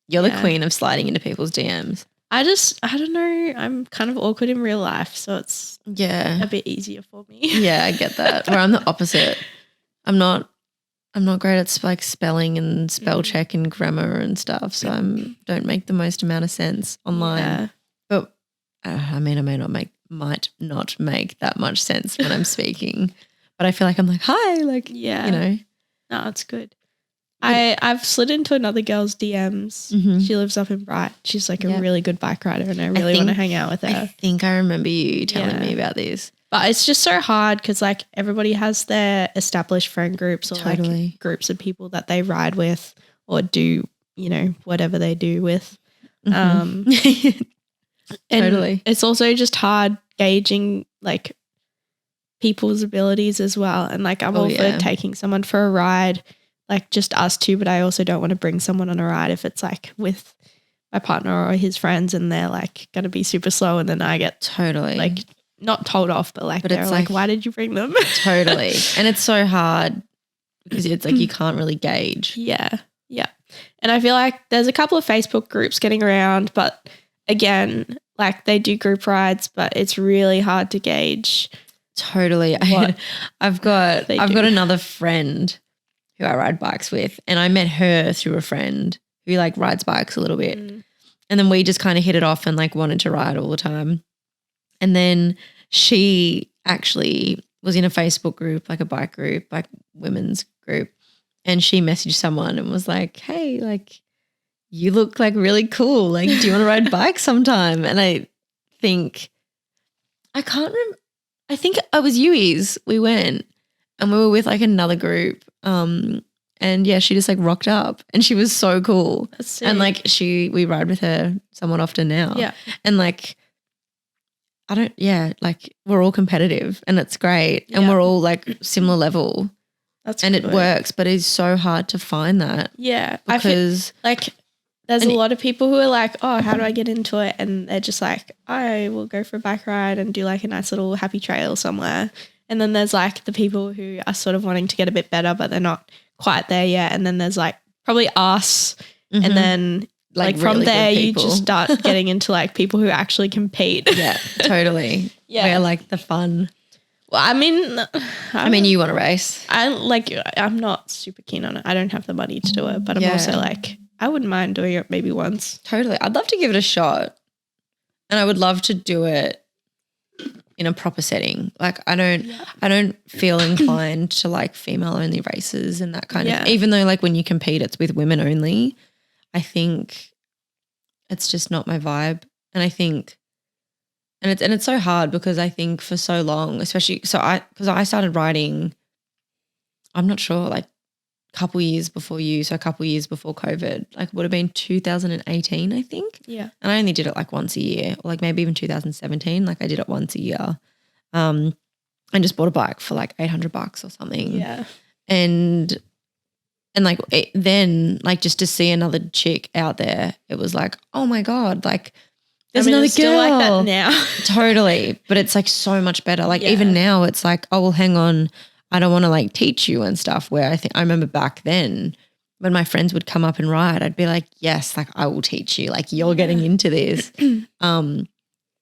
You're the queen of sliding into people's DMs. I don't know. I'm kind of awkward in real life, so it's a bit easier for me. Yeah, I get that. Where I'm the opposite. I'm not great at like spelling and spell check and grammar and stuff, so don't make the most amount of sense online. Yeah. But I mean, might not make that much sense when I'm speaking, but I feel like I'm like, hi, like, you know. No, it's good. I've slid into another girl's DMs. Mm-hmm. She lives up in Bright. She's like a really good bike rider, and I really want to hang out with her. I think I remember you telling me about this. But it's just so hard because like everybody has their established friend groups or like groups of people that they ride with or do, you know, whatever they do with. Mm-hmm. And it's also just hard gauging like people's abilities as well. And like I'm all for taking someone for a ride, like just us two, but I also don't want to bring someone on a ride if it's like with my partner or his friends and they're like going to be super slow, and then I get like not told off, but they're like, why did you bring them? Totally. And it's so hard because it's like you can't really gauge. Yeah. Yeah. And I feel like there's a couple of Facebook groups getting around, but again, like they do group rides, but it's really hard to gauge. Totally. I've got another friend who I ride bikes with, and I met her through a friend who like rides bikes a little bit. And then we just kind of hit it off and like wanted to ride all the time. And then she actually was in a Facebook group, like a bike group, like women's group. And she messaged someone and was like, hey, like you look like really cool. Like, do you want to ride bikes sometime? And I think, I can't remember. I think it was Yui's. We went and we were with like another group. And yeah, she just like rocked up and she was so cool. And like we ride with her somewhat often now. Yeah. And like, like we're all competitive and it's great. And we're all like similar level. That's and good. It works, but it's so hard to find that. Yeah. Because like there's a lot of people who are like, oh, how do I get into it? And they're just like, I will go for a bike ride and do like a nice little happy trail somewhere. And then there's like the people who are sort of wanting to get a bit better, but they're not quite there yet. And then there's like probably us. Mm-hmm. And then like from really there you just start getting into like people who actually compete. Yeah, totally. Yeah. We're like the fun. Well, I mean, you want to race. I'm not super keen on it. I don't have the money to do it, but I'm also like, I wouldn't mind doing it maybe once. Totally. I'd love to give it a shot. And I would love to do it in a proper setting. Like I don't feel inclined to like female only races and that kind of, even though like when you compete it's with women only, I think it's just not my vibe. And I think, and it's so hard because I think for so long, especially, because I started riding, I'm not sure, like a couple years before you, so a couple years before COVID, like would have been 2018, I think. Yeah. And I only did it like once a year, or like maybe even 2017, like I did it once a year. And just bought a bike for like $800 or something. Yeah. And like then like just to see another chick out there, it was like, oh my God, like there's another girl. Still like that now. Totally. But it's like so much better. Like even now it's like, oh, well, hang on. I don't want to like teach you and stuff, where I remember back then when my friends would come up and ride, I'd be like, yes, like I will teach you. Like you're getting into this.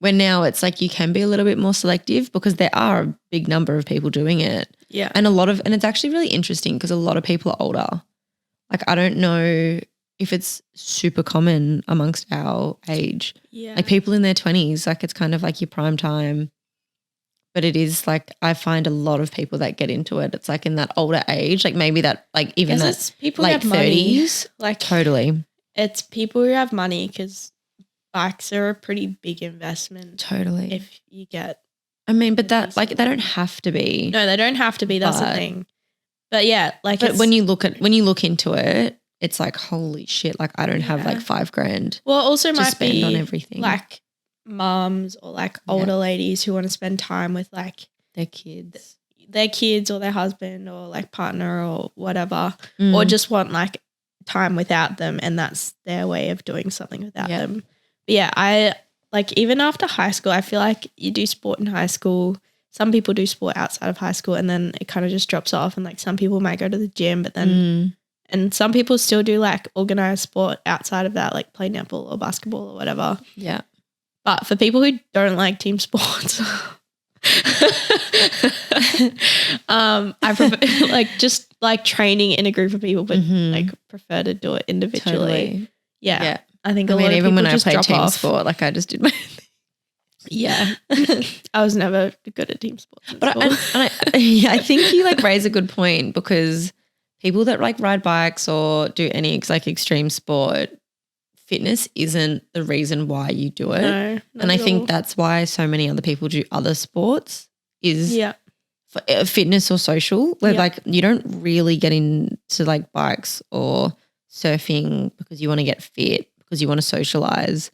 When now it's like you can be a little bit more selective because there are a big number of people doing it. Yeah. And and it's actually really interesting because a lot of people are older. Like I don't know if it's super common amongst our age. Yeah. Like people in their 20s, like it's kind of like your prime time. But it is like I find a lot of people that get into it, it's like in that older age, like maybe that like even that people late who have 30s. Money. Like totally. It's people who have money because bikes are a pretty big investment. Totally. If you get. I mean, but that like they don't have to be. No, they don't have to be. That's the thing. But yeah, like but when you look into it, it's like holy shit! Like I don't have like $5,000. Well, also to might spend be on everything. Like mums or like older ladies who want to spend time with like their kids or their husband or like partner or whatever, or just want like time without them, and that's their way of doing something without them. But yeah, I like even after high school, I feel like you do sport in high school. Some people do sport outside of high school and then it kind of just drops off, and like some people might go to the gym, but then and some people still do like organized sport outside of that, like play netball or basketball or whatever. Yeah. But for people who don't like team sports, I prefer like just like training in a group of people, but like prefer to do it individually. Totally. Yeah. I think a lot of even people when I just played drop team off. sport, like I just did my thing. Yeah. I was never good at team sports. But I think you like raise a good point, because people that like ride bikes or do any like extreme sport, fitness isn't the reason why you do it. No, and I think that's why so many other people do other sports is for fitness or social. Where like you don't really get into like bikes or surfing because you want to get fit, because you want to socialize.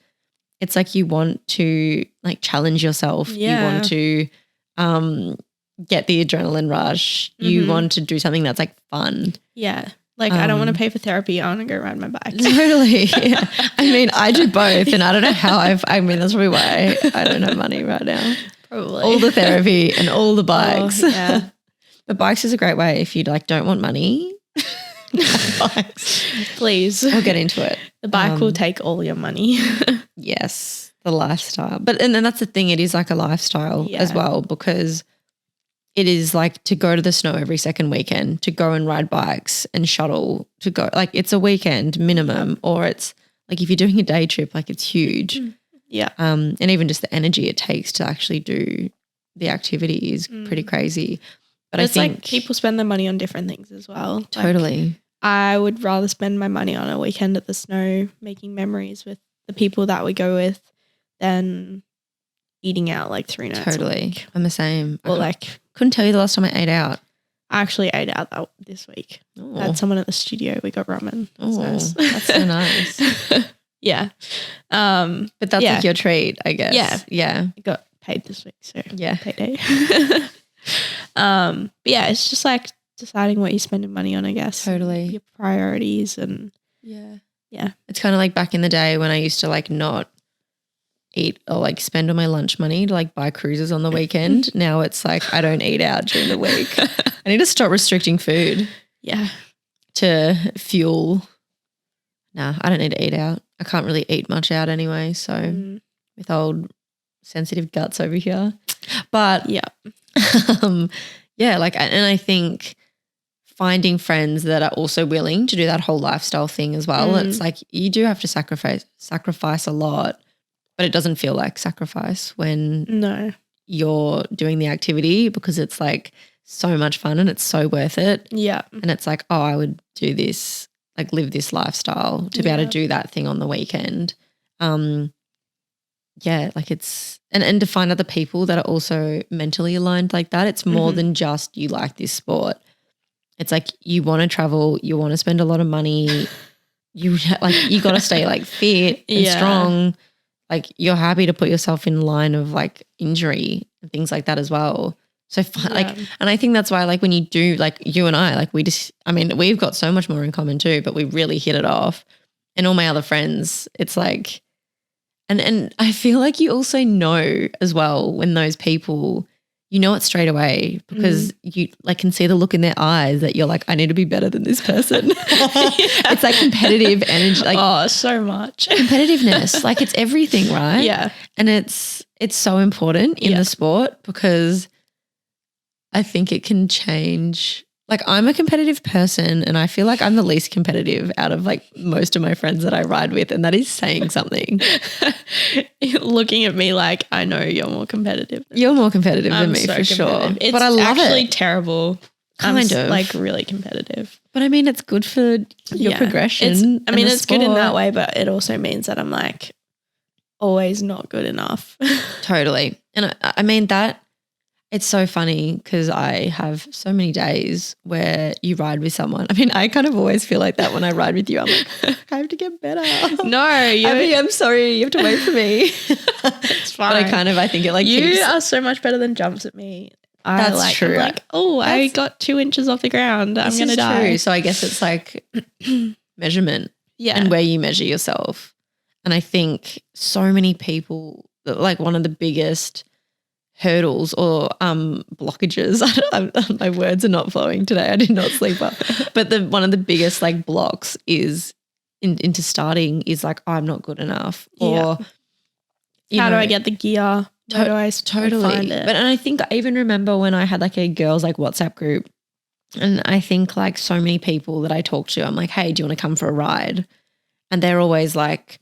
It's like you want to like challenge yourself. You want to get the adrenaline rush. You want to do something that's like fun. Yeah. Like I don't want to pay for therapy. I want to go ride my bike. Totally. Yeah. I mean, I do both, and I don't know how I mean, that's probably why I don't have money right now. Probably. All the therapy and all the bikes. Oh, yeah. But bikes is a great way if you like don't want money. Bikes. Please. I'll get into it. The bike will take all your money. Yes. The lifestyle. But and then that's the thing, it is like a lifestyle as well, because it is like to go to the snow every second weekend, to go and ride bikes and shuttle, to go like it's a weekend minimum, or it's like if you're doing a day trip, like it's huge. Yeah. And even just the energy it takes to actually do the activity is pretty crazy. But it's I think like people spend their money on different things as well. Totally. Like, I would rather spend my money on a weekend at the snow making memories with the people that we go with than eating out like 3 nights. Totally. I'm the same. Or like couldn't tell you the last time I ate out. I actually ate out this week. I had someone at the studio. We got ramen. Nice. That's so nice. Yeah. But that's like your treat, I guess. Yeah. Yeah. I got paid this week, so yeah. Payday. But yeah, it's just like deciding what you're spending money on, I guess. Totally. Your priorities and yeah. It's kind of like back in the day when I used to like not eat or like spend all my lunch money to like buy cruises on the weekend. Now it's like I don't eat out during the week. I need to stop restricting food. Yeah. To fuel. Nah, I don't need to eat out. I can't really eat much out anyway. So with old sensitive guts over here. But yeah, like, and I think finding friends that are also willing to do that whole lifestyle thing as well. It's like you do have to sacrifice a lot, but it doesn't feel like sacrifice when you're doing the activity because it's like so much fun and it's so worth it. Yeah. And it's like, oh, I would do this, like live this lifestyle to be able to do that thing on the weekend. Yeah, like it's and to find other people that are also mentally aligned like that. It's more than just you like this sport. It's like you want to travel, you want to spend a lot of money. You got to stay like fit and strong. Like you're happy to put yourself in line of like injury and things like that as well. So like, and I think that's why like when you do like you and I, like we've got so much more in common too, but we really hit it off. And all my other friends, it's like, and I feel like you also know as well when those people, you know it straight away because you like can see the look in their eyes that you're like, I need to be better than this person. It's like competitive energy. Like, oh, so much. Competitiveness. Like it's everything, right? Yeah. And it's so important in the sport because I think it can change. Like I'm a competitive person and I feel like I'm the least competitive out of like most of my friends that I ride with, and that is saying something. Looking at me like I know you're more competitive. You're more competitive than me for sure. It's but I love actually it. terrible. Kind of. Like really competitive. But I mean it's good for your progression. It's good in that way, but it also means that I'm like always not good enough. Totally. And I mean that it's so funny because I have so many days where you ride with someone. I mean, I kind of always feel like that when I ride with you. I'm like, I have to get better. No, Abby, I'm sorry. You have to wait for me. It's fine. But I think it like you are so much better than jumps at me. That's true. I'm like, I got 2 inches off the ground. I'm going to die. True. So I guess it's like measurement and where you measure yourself. And I think so many people, like one of the biggest hurdles or blockages. My words are not flowing today. I did not sleep well. But one of the biggest like blocks is into starting is like, I'm not good enough. Or how do I get the gear? How do I find it? But and I think I even remember when I had like a girls like WhatsApp group, and I think like so many people that I talk to, I'm like, hey, do you want to come for a ride? And they're always like,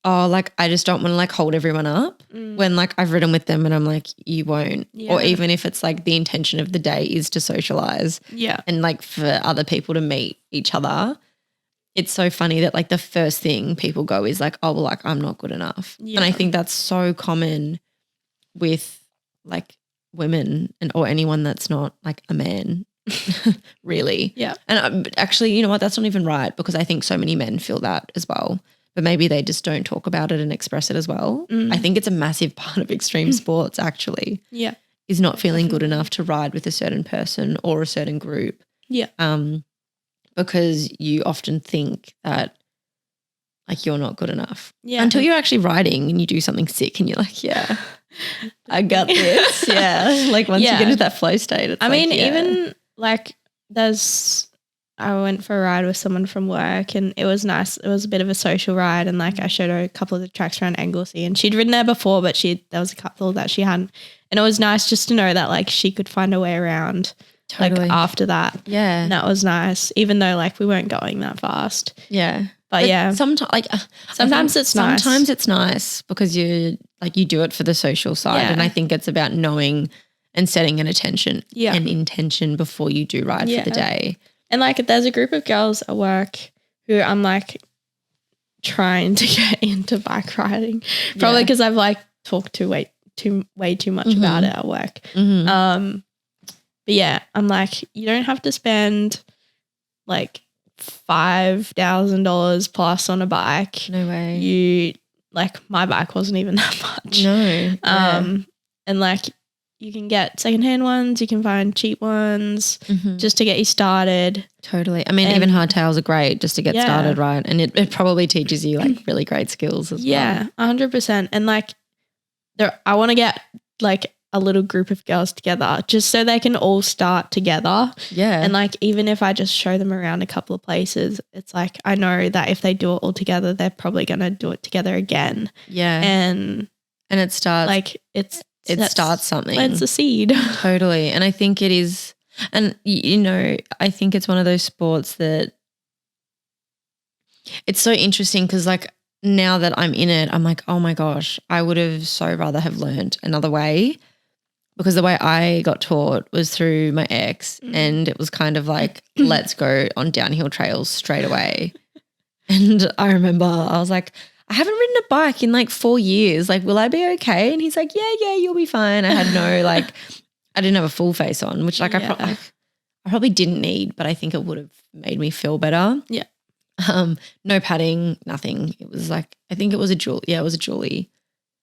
oh, like I just don't want to like hold everyone up when like I've ridden with them and I'm like, you won't. Yeah. Or even if it's like the intention of the day is to socialize and like for other people to meet each other. It's so funny that like the first thing people go is like, oh, well, like I'm not good enough. Yeah. And I think that's so common with like women or anyone that's not like a man really. Yeah. And actually, you know what? That's not even right because I think so many men feel that as well. But maybe they just don't talk about it and express it as well. I think it's a massive part of extreme sports actually. Yeah. Is not feeling good enough to ride with a certain person or a certain group. Yeah. Because you often think that like you're not good enough. Yeah. Until you're actually riding and you do something sick and you're like, yeah, I got this. Yeah. Like once you get into that flow state. It's even like I went for a ride with someone from work and it was nice. It was a bit of a social ride and like I showed her a couple of the tracks around Anglesey and she'd ridden there before, but there was a couple that she hadn't. And it was nice just to know that like she could find a way around like after that. Yeah. And that was nice, even though like we weren't going that fast. Yeah. But yeah. Sometimes it's nice. Sometimes it's nice because you do it for the social side. Yeah. And I think it's about knowing and setting an intention before you do ride for the day. And like there's a group of girls at work who I'm like trying to get into bike riding. Probably because I've like talked to way too much about it at work. But yeah, I'm like, you don't have to spend like $5,000 plus on a bike. No way. My bike wasn't even that much. No. And like you can get secondhand ones, you can find cheap ones just to get you started. Totally. I mean, even hardtails are great just to get started, right? And it probably teaches you like really great skills as well. Yeah, 100%. And like I want to get like a little group of girls together just so they can all start together. Yeah. And like even if I just show them around a couple of places, it's like I know that if they do it all together, they're probably going to do it together again. Yeah. And it starts like it starts something. It's a seed. Totally. And I think it is, and you know, I think it's one of those sports that it's so interesting because like now that I'm in it, I'm like, oh my gosh, I would have so rather have learned another way. because the way I got taught was through my ex, and it was kind of like, let's go on downhill trails straight away. And I remember I was like, I haven't ridden a bike in like 4 years. Like, will I be okay? And he's like, yeah, you'll be fine. I had no like, I didn't have a full face on, which like I probably didn't need, but I think it would have made me feel better. Yeah. No padding, nothing. It was like, I think it was a Julie. Yeah, it was a Julie.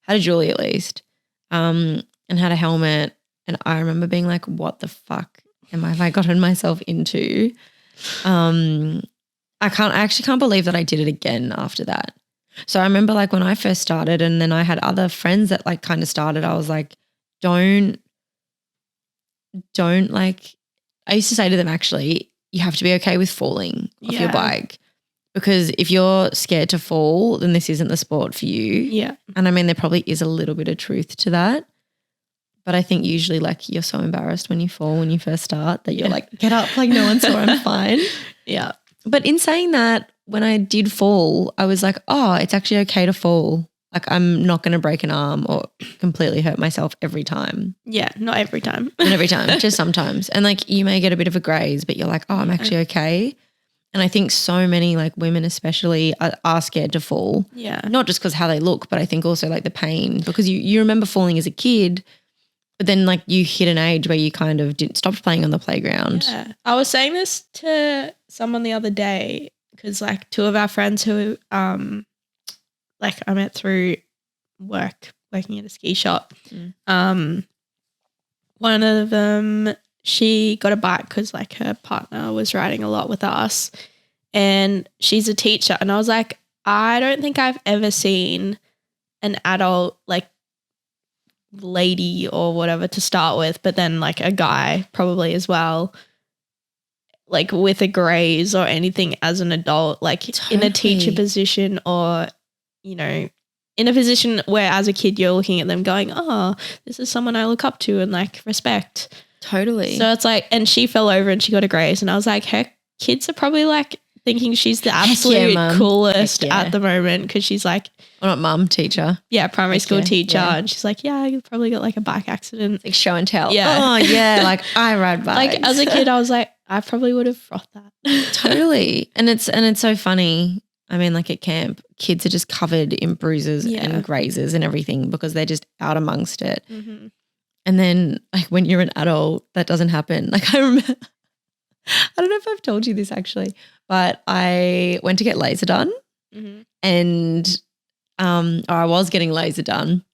Had a Julie at least. And had a helmet. And I remember being like, what the fuck have I gotten myself into? I actually can't believe that I did it again after that. So I remember like when I first started, and then I had other friends that like kind of started, I was like, don't like, I used to say to them, actually, you have to be okay with falling off your bike, because if you're scared to fall, then this isn't the sport for you. Yeah. And I mean, there probably is a little bit of truth to that. But I think usually like you're so embarrassed when you fall when you first start that you're like, get up, like no one saw, I'm fine. Yeah. But in saying that, when I did fall, I was like, oh, it's actually okay to fall. Like I'm not going to break an arm or completely hurt myself every time. Yeah, not every time. Not every time, just sometimes. And like you may get a bit of a graze, but you're like, oh, I'm actually okay. And I think so many like women especially are scared to fall. Yeah. Not just because how they look, but I think also like the pain, because you remember falling as a kid. But then like you hit an age where you kind of stopped playing on the playground. Yeah. I was saying this to someone the other day because like two of our friends who like I met through working at a ski shop. One of them, she got a bike because like her partner was riding a lot with us, and she's a teacher. And I was like, I don't think I've ever seen an adult like lady or whatever to start with, but then like a guy probably as well, like with a graze or anything as an adult, like in a teacher position, or you know, in a position where as a kid you're looking at them going, oh, this is someone I look up to and like respect. Totally. So it's like, and she fell over and she got a graze, and I was like, her kids are probably like thinking she's the absolute coolest at the moment because she's like, well, not mum, teacher. Yeah, primary school teacher. Yeah. And she's like, yeah, I probably got like a bike accident. It's like show and tell. Yeah. Oh, yeah. Like I ride bikes. Like as a kid, I was like, I probably would have frothed that. Totally. And it's so funny. I mean, like at camp, kids are just covered in bruises and grazes and everything because they're just out amongst it. Mm-hmm. And then like when you're an adult, that doesn't happen. Like I remember, I don't know if I've told you this actually, but I went to get laser done and or I was getting laser done,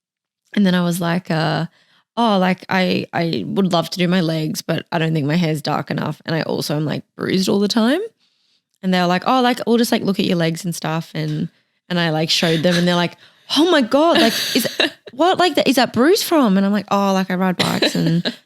and then I was like, oh, like I would love to do my legs, but I don't think my hair's dark enough, and I also am like bruised all the time. And they were like, oh, like we'll just like look at your legs and stuff, and I like showed them, and they're like, oh my god, like is that bruise from? And I'm like, oh, like I ride bikes and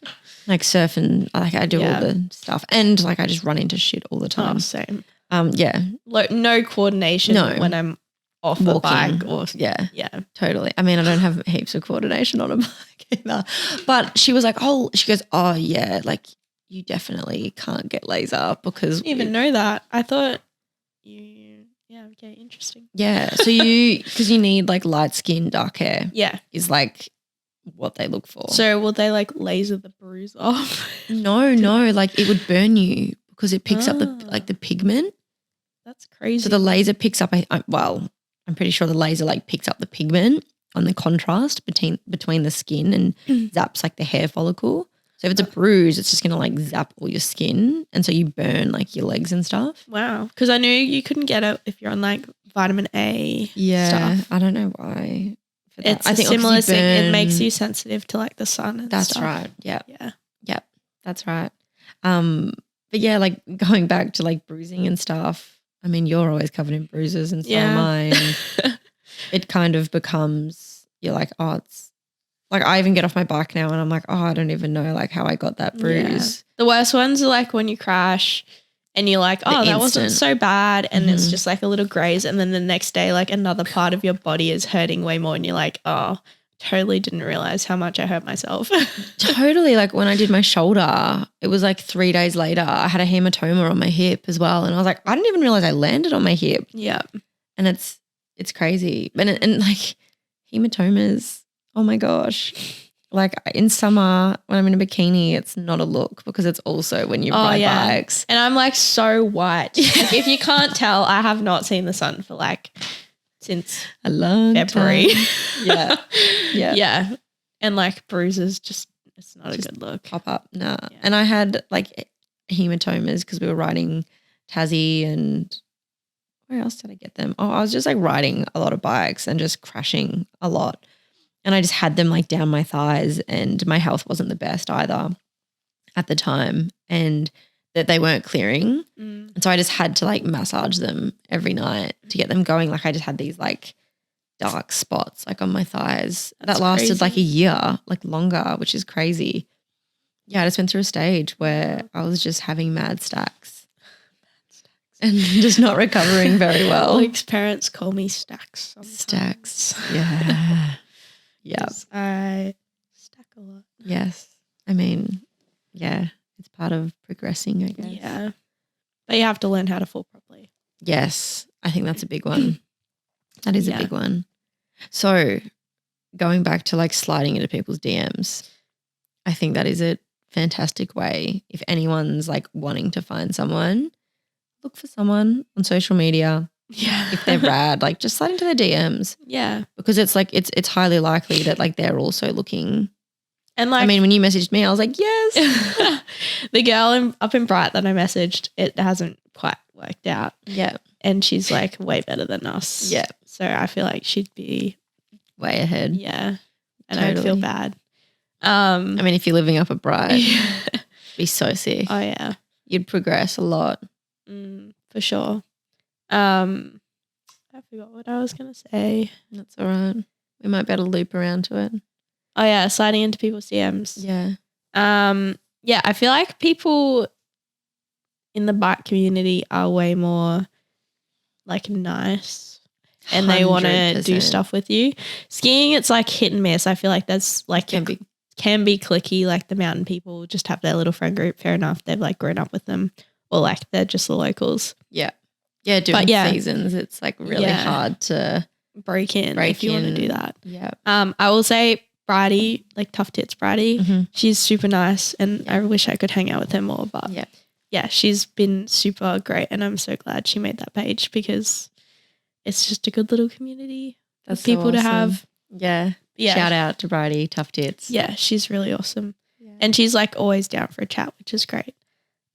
like surf and like I do all the stuff, and like I just run into shit all the time. Oh, same. Yeah. No coordination when I'm off the bike or yeah, totally. I mean, I don't have heaps of coordination on a bike either. But she was like, oh, she goes, oh yeah, like you definitely can't get laser because I didn't even know that. I thought okay, interesting. Yeah. So because you need like light skin, dark hair. Yeah. Is like what they look for. So will they like laser the bruise off? No, like it would burn you because it picks up the pigment. That's crazy. So the laser picks up, I'm pretty sure the laser like picks up the pigment on the contrast between the skin and zaps like the hair follicle. So if it's a bruise, it's just going to like zap all your skin, and so you burn like your legs and stuff. Wow. Because I knew you couldn't get it if you're on like vitamin A stuff. I don't know why. It's I think a similar thing. It makes you sensitive to like the sun and That's stuff. right. Yeah. Yeah. That's right. But yeah, like going back to like bruising and stuff, I mean, you're always covered in bruises and so am I. And it kind of becomes, you're like, oh, it's like I even get off my bike now and I'm like, oh, I don't even know like how I got that bruise. Yeah. The worst ones are like when you crash and you're like, oh, that wasn't so bad. And it's just like a little graze. And then the next day, like another part of your body is hurting way more. And you're like, oh, totally didn't realize how much I hurt myself. Totally. Like when I did my shoulder, it was like 3 days later, I had a hematoma on my hip as well. And I was like, I didn't even realize I landed on my hip. Yeah. And it's crazy. And like hematomas, oh my gosh. like in summer when I'm in a bikini, it's not a look because it's also when you ride bikes. And I'm like so white. Like, if you can't tell, I have not seen the sun for like since a long February. Time. Yeah. And like bruises, it's not a good look. Pop up. Nah. Yeah. And I had like hematomas because we were riding Tassie, and where else did I get them? Oh, I was just like riding a lot of bikes and just crashing a lot. And I just had them like down my thighs, and my health wasn't the best either at the time, and that they weren't clearing. And so I just had to like massage them every night to get them going. Like I just had these like dark spots like on my thighs. That lasted crazy. Like a year, like longer, which is crazy. Yeah, I just went through a stage where I was just having mad stacks and just not recovering very well. Luke's parents call me Stacks sometimes. Stacks, yeah. Yeah. I stack a lot. Yes. I mean, yeah, it's part of progressing, I guess. Yeah. But you have to learn how to fall properly. Yes. I think that's a big one. That is a big one. So going back to like sliding into people's DMs, I think that is a fantastic way. If anyone's like wanting to find someone, look for someone on social media. Yeah. If they're rad, like just slide into their DMs. Yeah. Because it's like it's highly likely that like they're also looking. And like, I mean, when you messaged me, I was like, yes. The girl up in Bright that I messaged, it hasn't quite worked out. Yeah. And she's like way better than us. Yeah. So I feel like she'd be way ahead. Yeah. And totally. I'd feel bad. I mean, if you're living up at Bright, it'd be so sick. Oh yeah. You'd progress a lot. For sure. I forgot what I was going to say. That's all right. We might be able to loop around to it. Oh yeah, sliding into people's DMs. Yeah. Yeah, I feel like people in the bike community are way more like nice and 100%. They want to do stuff with you. Skiing, it's like hit and miss. I feel like that's like can be cliquey. Like the mountain people just have their little friend group. Fair enough. They've like grown up with them, or like they're just the locals. Yeah. Yeah, doing seasons, it's like really hard to break in if you want to do that. Yeah. I will say Bridie, like Tough Tits Bridie, she's super nice and I wish I could hang out with her more, but yeah, she's been super great and I'm so glad she made that page because it's just a good little community of people to have. Yeah. Shout out to Bridie, Tough Tits. Yeah, she's really awesome. Yeah. And she's like always down for a chat, which is great.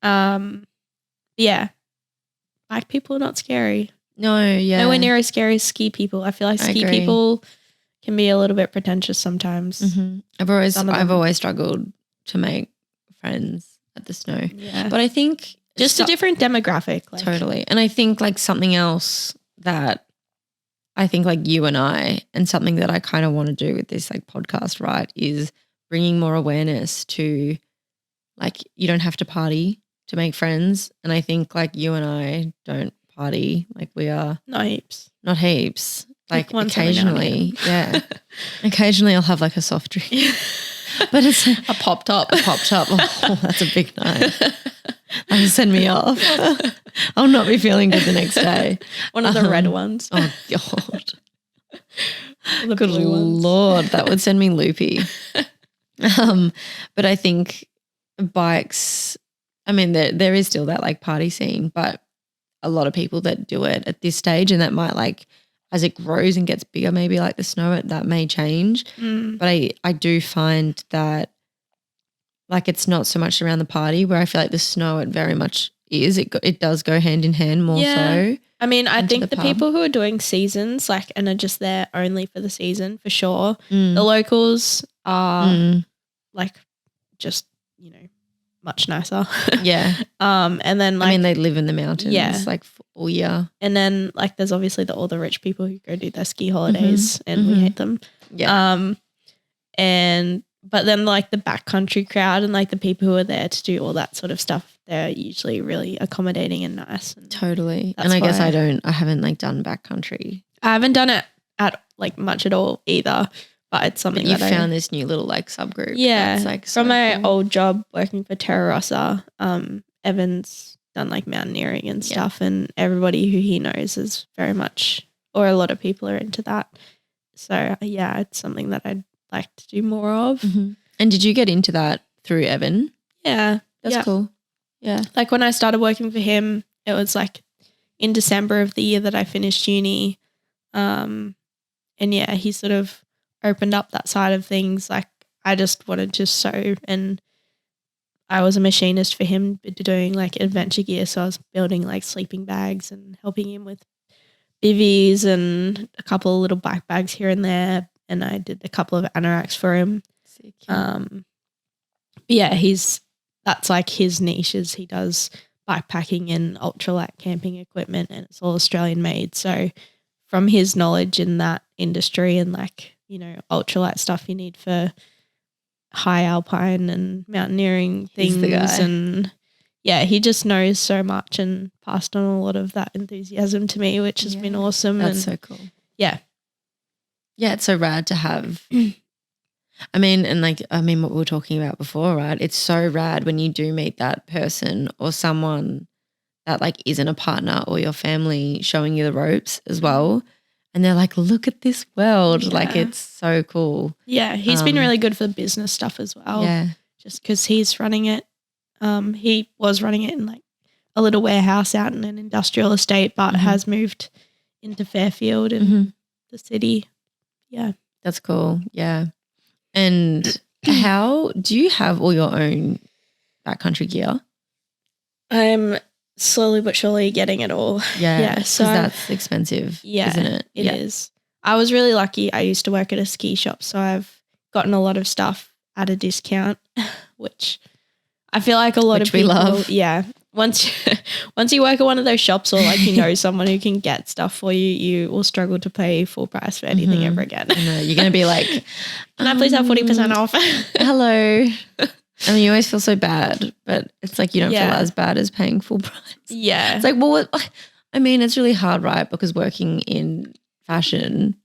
Yeah. Bike people are not scary. No, yeah. Nowhere near as scary as ski people. I feel like ski people can be a little bit pretentious sometimes. Mm-hmm. I've always struggled to make friends at the snow. Yeah. But I think just a different demographic. Like, totally. And I think like something else that I think like you and I, and something that I kind of want to do with this like podcast, right, is bringing more awareness to like you don't have to party to make friends. And I think like you and I don't party. Like we are not heaps. Not heaps. Like occasionally. Yeah. Occasionally I'll have like a soft drink. But it's a pop top. Oh, that's a big night. That'll send me off. I'll not be feeling good the next day. One of the red ones. Oh God. The good Lord, that would send me loopy. But I think bikes, I mean, there is still that like party scene, but a lot of people that do it at this stage, and that might like as it grows and gets bigger, maybe like the snow, that may change. But I do find that like it's not so much around the party where I feel like the snow it very much is. It does go hand in hand more so. I mean, I think the people who are doing seasons like and are just there only for the season for sure. The locals are like just, you know, much nicer. Yeah. And then like I mean they live in the mountains like all year. And then like there's obviously all the rich people who go do their ski holidays and we hate them. Yeah. But then like the backcountry crowd and like the people who are there to do all that sort of stuff, they're usually really accommodating and nice. And totally. And I guess I haven't like done backcountry. I haven't done it at like much at all either. But it's something that you found this new little like subgroup. Yeah. That's, like, from my old job working for Terra Rossa, Evan's done like mountaineering and stuff and everybody who he knows is very much, or a lot of people are into that. So yeah, it's something that I'd like to do more of. Mm-hmm. And did you get into that through Evan? Yeah. That's cool. Yeah. Like when I started working for him, it was like in December of the year that I finished uni. And yeah, he sort of opened up that side of things. Like I just wanted to sew, and I was a machinist for him doing like adventure gear. So I was building like sleeping bags and helping him with bivvies and a couple of little bike bags here and there. And I did a couple of anoraks for him. Sick. But yeah, that's like his niches. He does bikepacking and ultralight camping equipment, and it's all Australian made. So from his knowledge in that industry and like, you know, ultralight stuff you need for high alpine and mountaineering things. He's the guy. And yeah, he just knows so much and passed on a lot of that enthusiasm to me, which has been awesome. That's so cool. Yeah. Yeah, it's so rad to have. I mean, what we were talking about before, right? It's so rad when you do meet that person or someone that like isn't a partner or your family showing you the ropes as well. And they're like, look at this world. Yeah. Like it's so cool. Yeah, he's been really good for business stuff as well. Yeah. Just because he's running it. He was running it in like a little warehouse out in an industrial estate, but has moved into Fairfield in the city. Yeah. That's cool. Yeah. And how do you have all your own backcountry gear? I'm slowly but surely getting it all. Yeah. So that's expensive, isn't it? It is. I was really lucky. I used to work at a ski shop, so I've gotten a lot of stuff at a discount, which I feel like a lot of people love. Yeah. Once you work at one of those shops, or like you know someone who can get stuff for you, you will struggle to pay full price for anything ever again. I know. You're going to be like, can I please have 40% off? Hello. I mean, you always feel so bad, but it's like you don't feel as bad as paying full price. Yeah. It's like, well, I mean, it's really hard, right? Because working in fashion,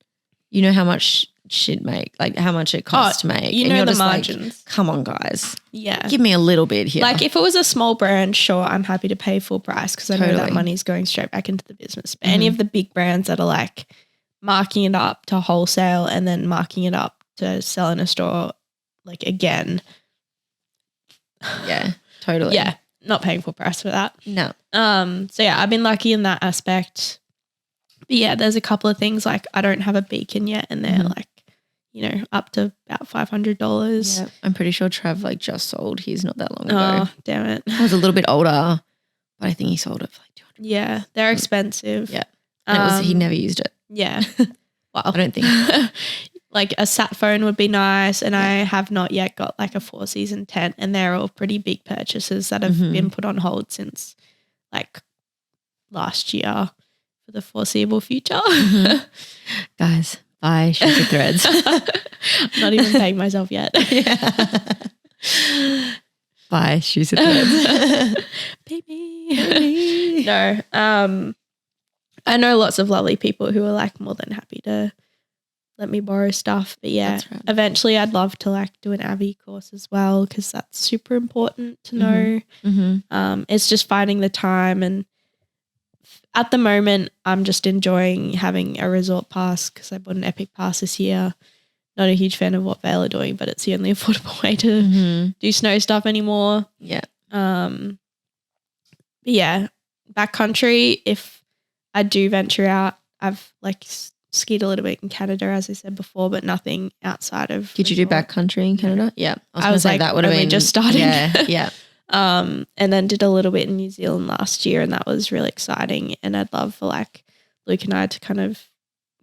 you know how much shit how much it costs to make. You know, and you're the margins. Like, come on, guys. Yeah. Give me a little bit here. Like if it was a small brand, sure, I'm happy to pay full price because I know that money's going straight back into the business. But any of the big brands that are like marking it up to wholesale and then marking it up to sell in a store, like again. Yeah, totally. Yeah, not paying full price for that. No. So yeah, I've been lucky in that aspect. But yeah, there's a couple of things like I don't have a beacon yet, and they're like, you know, up to about $500. Yeah, I'm pretty sure Trev like just sold his not that long ago. Oh, damn it. I was a little bit older, but I think he sold it for like $200. Yeah, they're expensive. Yeah. And he never used it. Yeah. Well, I don't think. Like a sat phone would be nice, and I have not yet got like a 4-season tent, and they're all pretty big purchases that have been put on hold since like last year for the foreseeable future. Guys, buy Schusser Threads. I'm not even paying myself yet. Buy Schusser Threads. Baby. No. I know lots of lovely people who are like more than happy to let me borrow stuff. But yeah, eventually I'd love to like do an Abi course as well, because that's super important to know. It's just finding the time, and at the moment I'm just enjoying having a resort pass because I bought an Epic pass this year. Not a huge fan of what Vale are doing, but it's the only affordable way to do snow stuff anymore. Yeah. But yeah, backcountry, if I do venture out, I've like skied a little bit in Canada, as I said before, but nothing outside of. Did you do backcountry in Canada? Yeah. I was like, that would have been just starting. Yeah. And then did a little bit in New Zealand last year, and that was really exciting. And I'd love for like Luke and I to kind of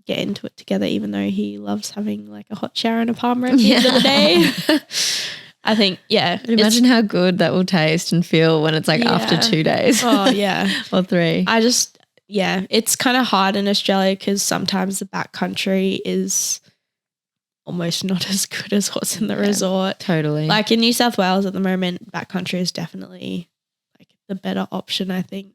get into it together, even though he loves having like a hot shower and a palmer at the end of the day. I think, imagine how good that will taste and feel when it's like after 2 days. Oh, yeah. Or 3. It's kind of hard in Australia because sometimes the backcountry is almost not as good as what's in the resort. Totally. Like in New South Wales at the moment, backcountry is definitely like the better option, I think,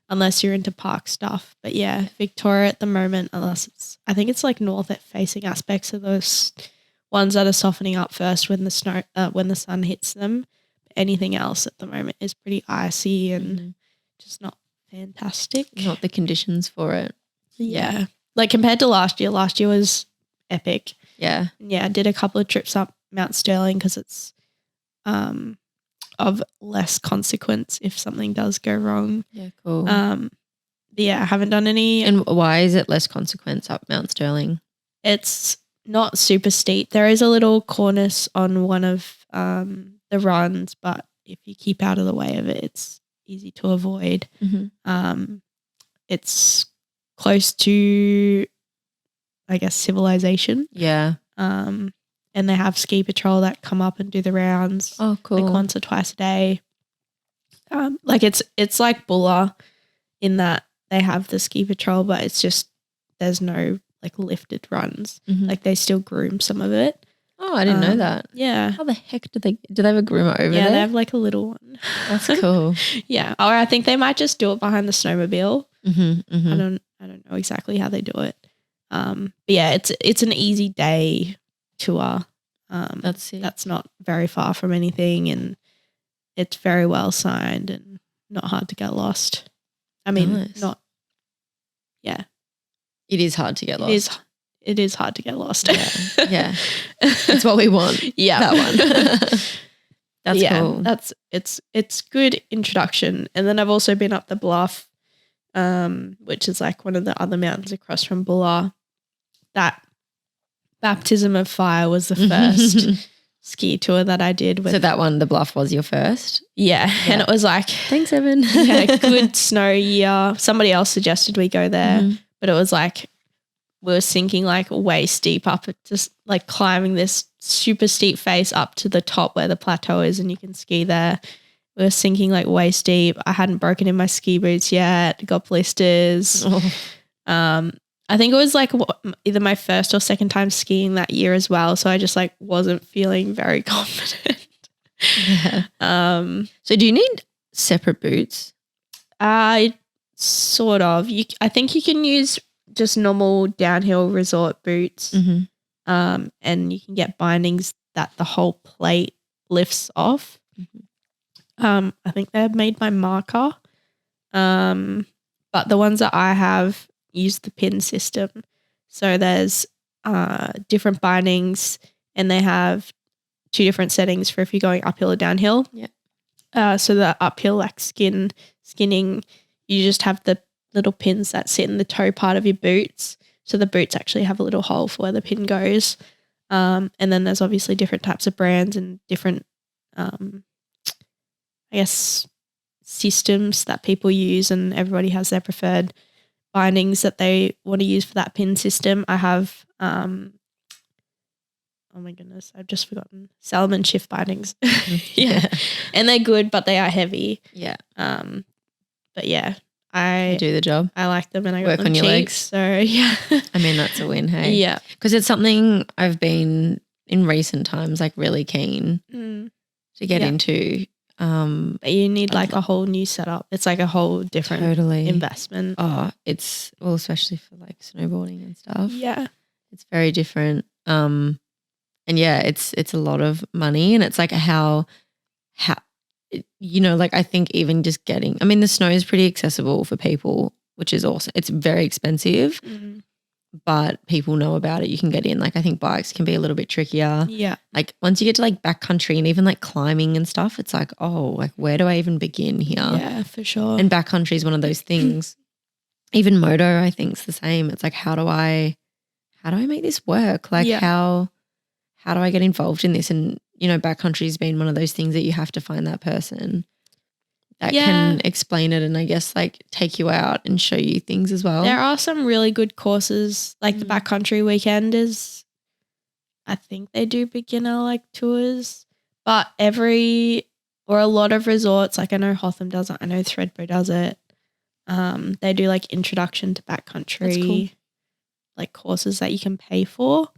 unless you're into park stuff. But yeah, Victoria at the moment, I think it's like north facing aspects of those ones that are softening up first when the sun hits them. Anything else at the moment is pretty icy and just not fantastic. Not the conditions for it. Yeah. Like compared to last year was epic. Yeah. Yeah, I did a couple of trips up Mount Sterling because it's of less consequence if something does go wrong. Yeah, cool. Yeah, I haven't done any. And why is it less consequence up Mount Sterling? It's not super steep. There is a little cornice on one of the runs, but if you keep out of the way of it, it's easy to avoid. Mm-hmm. It's close to, I guess, civilization. Yeah. And they have ski patrol that come up and do the rounds. Oh, cool. Like once or twice a day. Like it's like Bulla in that they have the ski patrol, but it's just there's no like lifted runs. Mm-hmm. Like they still groom some of it. Oh, I didn't know that. Yeah. How the heck do they have a groomer over there? Yeah, they have like a little one. That's cool. Yeah. Or I think they might just do it behind the snowmobile. Mm-hmm, mm-hmm. I don't know exactly how they do it. But yeah, it's an easy day tour. That's not very far from anything, and it's very well signed and not hard to get lost. I mean, nice. Yeah. It is hard to get lost. It is hard to get lost. Yeah. Yeah. That's what we want. Yeah. That one. That's cool. It's good introduction. And then I've also been up the Bluff, which is like one of the other mountains across from Bulla. That baptism of fire was the first ski tour that I did. So that one, the Bluff, was your first? Yeah. And it was like, thanks, Evan. Yeah, good snow year. Somebody else suggested we go there, but it was like we were sinking like waist deep up, just like climbing this super steep face up to the top where the plateau is and you can ski there. We were sinking like waist deep. I hadn't broken in my ski boots yet, got blisters. I think it was like either my first or second time skiing that year as well. So I just like wasn't feeling very confident. Yeah. So do you need separate boots? Sort of. I think you can use just normal downhill resort boots. Mm-hmm. And you can get bindings that the whole plate lifts off. Mm-hmm. I think they're made by Marker. But the ones that I have use the pin system. So there's different bindings and they have 2 different settings for if you're going uphill or downhill. Yeah. So the uphill, like skinning, you just have the little pins that sit in the toe part of your boots. So the boots actually have a little hole for where the pin goes. And then there's obviously different types of brands and different, I guess, systems that people use, and everybody has their preferred bindings that they want to use for that pin system. I have, oh my goodness, I've just forgotten. Salomon shift bindings. Yeah. And they're good, but they are heavy. Yeah. But yeah, they do the job. I like them and I got work them on your cheap, legs. So yeah. I mean, that's a win, hey? Yeah. Because it's something I've been in recent times like really keen to get into. But you need like a whole new setup. It's like a whole different investment. Oh, it's especially for like snowboarding and stuff. Yeah. It's very different. And yeah, it's a lot of money, and it's like how like I think even just getting, I mean, the snow is pretty accessible for people, which is awesome. It's very expensive, but people know about it. You can get in. Like I think bikes can be a little bit trickier. Yeah. Like once you get to like backcountry and even like climbing and stuff, it's like, oh, like where do I even begin here? Yeah, for sure. And backcountry is one of those things. Even moto, I think, is the same. It's like, how do I make this work? Like how do I get involved in this? And backcountry has been one of those things that you have to find that person that can explain it and I guess like take you out and show you things as well. There are some really good courses, like the backcountry weekend is, I think they do beginner like tours, but a lot of resorts, like I know Hotham does it, I know Threadbow does it. They do like introduction to backcountry, like courses that you can pay for.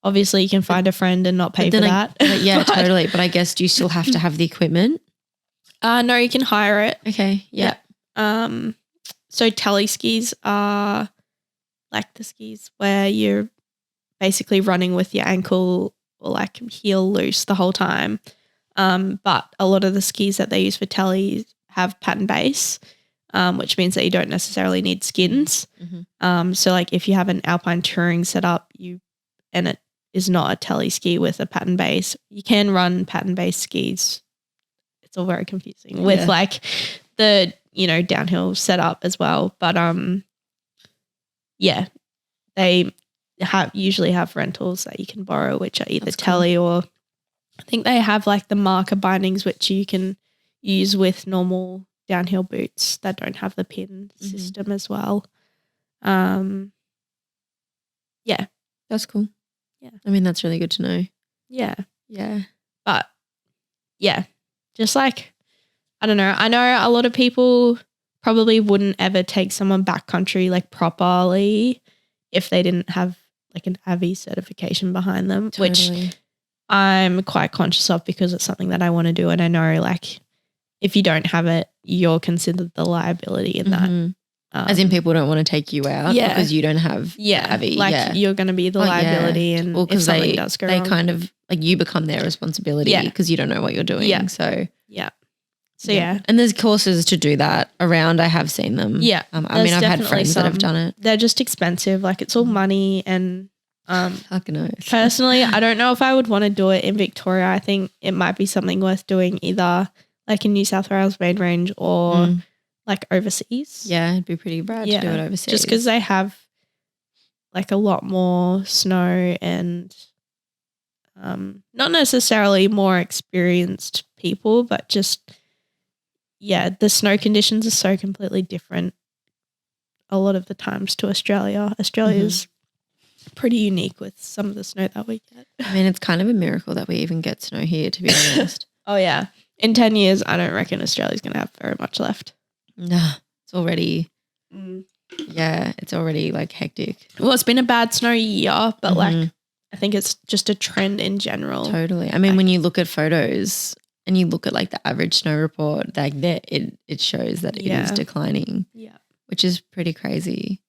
Obviously, you can find a friend and not pay for that. Yeah, totally. But I guess do you still have to have the equipment? No, you can hire it. Okay, yeah. So tele skis are like the skis where you're basically running with your ankle or like heel loose the whole time. But a lot of the skis that they use for tele have pattern base, which means that you don't necessarily need skins. So like if you have an alpine touring setup, you and it is not a tele ski with a pattern base. You can run pattern based skis. It's all very confusing with like the, downhill setup as well. But they usually have rentals that you can borrow, which are either tele or I think they have like the marker bindings, which you can use with normal downhill boots that don't have the pin system as well. Yeah. That's cool. Yeah. I mean, that's really good to know. Yeah. Yeah. But yeah, just like, I don't know. I know a lot of people probably wouldn't ever take someone backcountry like properly if they didn't have like an Abi certification behind them, which I'm quite conscious of because it's something that I want to do. And I know like if you don't have it, you're considered the liability in that. As in people don't want to take you out because you don't have Abi. Like you're going to be the liability and if something does go wrong. They kind of like you become their responsibility because you don't know what you're doing. Yeah. So yeah. And there's courses to do that around. I have seen them. Yeah. I mean, I've had friends that have done it. They're just expensive. Like it's all money and fucking knows. Personally, I don't know if I would want to do it in Victoria. I think it might be something worth doing either like in New South Wales main range or like overseas. Yeah, it'd be pretty rad to do it overseas. Just because they have like a lot more snow and not necessarily more experienced people, but just the snow conditions are so completely different a lot of the times to Australia. Australia's pretty unique with some of the snow that we get. I mean, it's kind of a miracle that we even get snow here, to be honest. Oh, yeah. In 10 years, I don't reckon Australia's going to have very much left. Nah, it's already, it's already like hectic. Well, it's been a bad snow year, but like I think it's just a trend in general. Totally. I mean, when you look at photos and you look at like the average snow report, like it shows that it is declining. Yeah. Which is pretty crazy.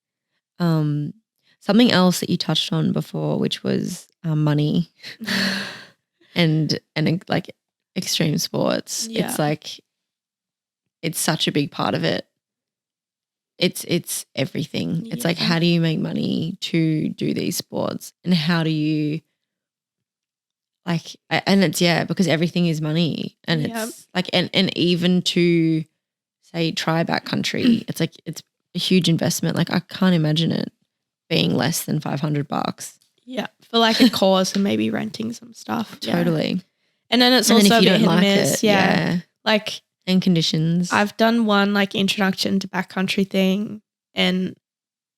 Something else that you touched on before, which was money and like extreme sports. Yeah. It's like it's such a big part of it. It's everything. It's like, how do you make money to do these sports, and how do you like? And it's because everything is money, and it's like and even to say try backcountry, it's like it's a huge investment. Like I can't imagine it being less than $500. Yeah, for like a course and maybe renting some stuff. Totally. And then it's also a bit hit and miss. Yeah. Like and conditions. I've done one like introduction to backcountry thing and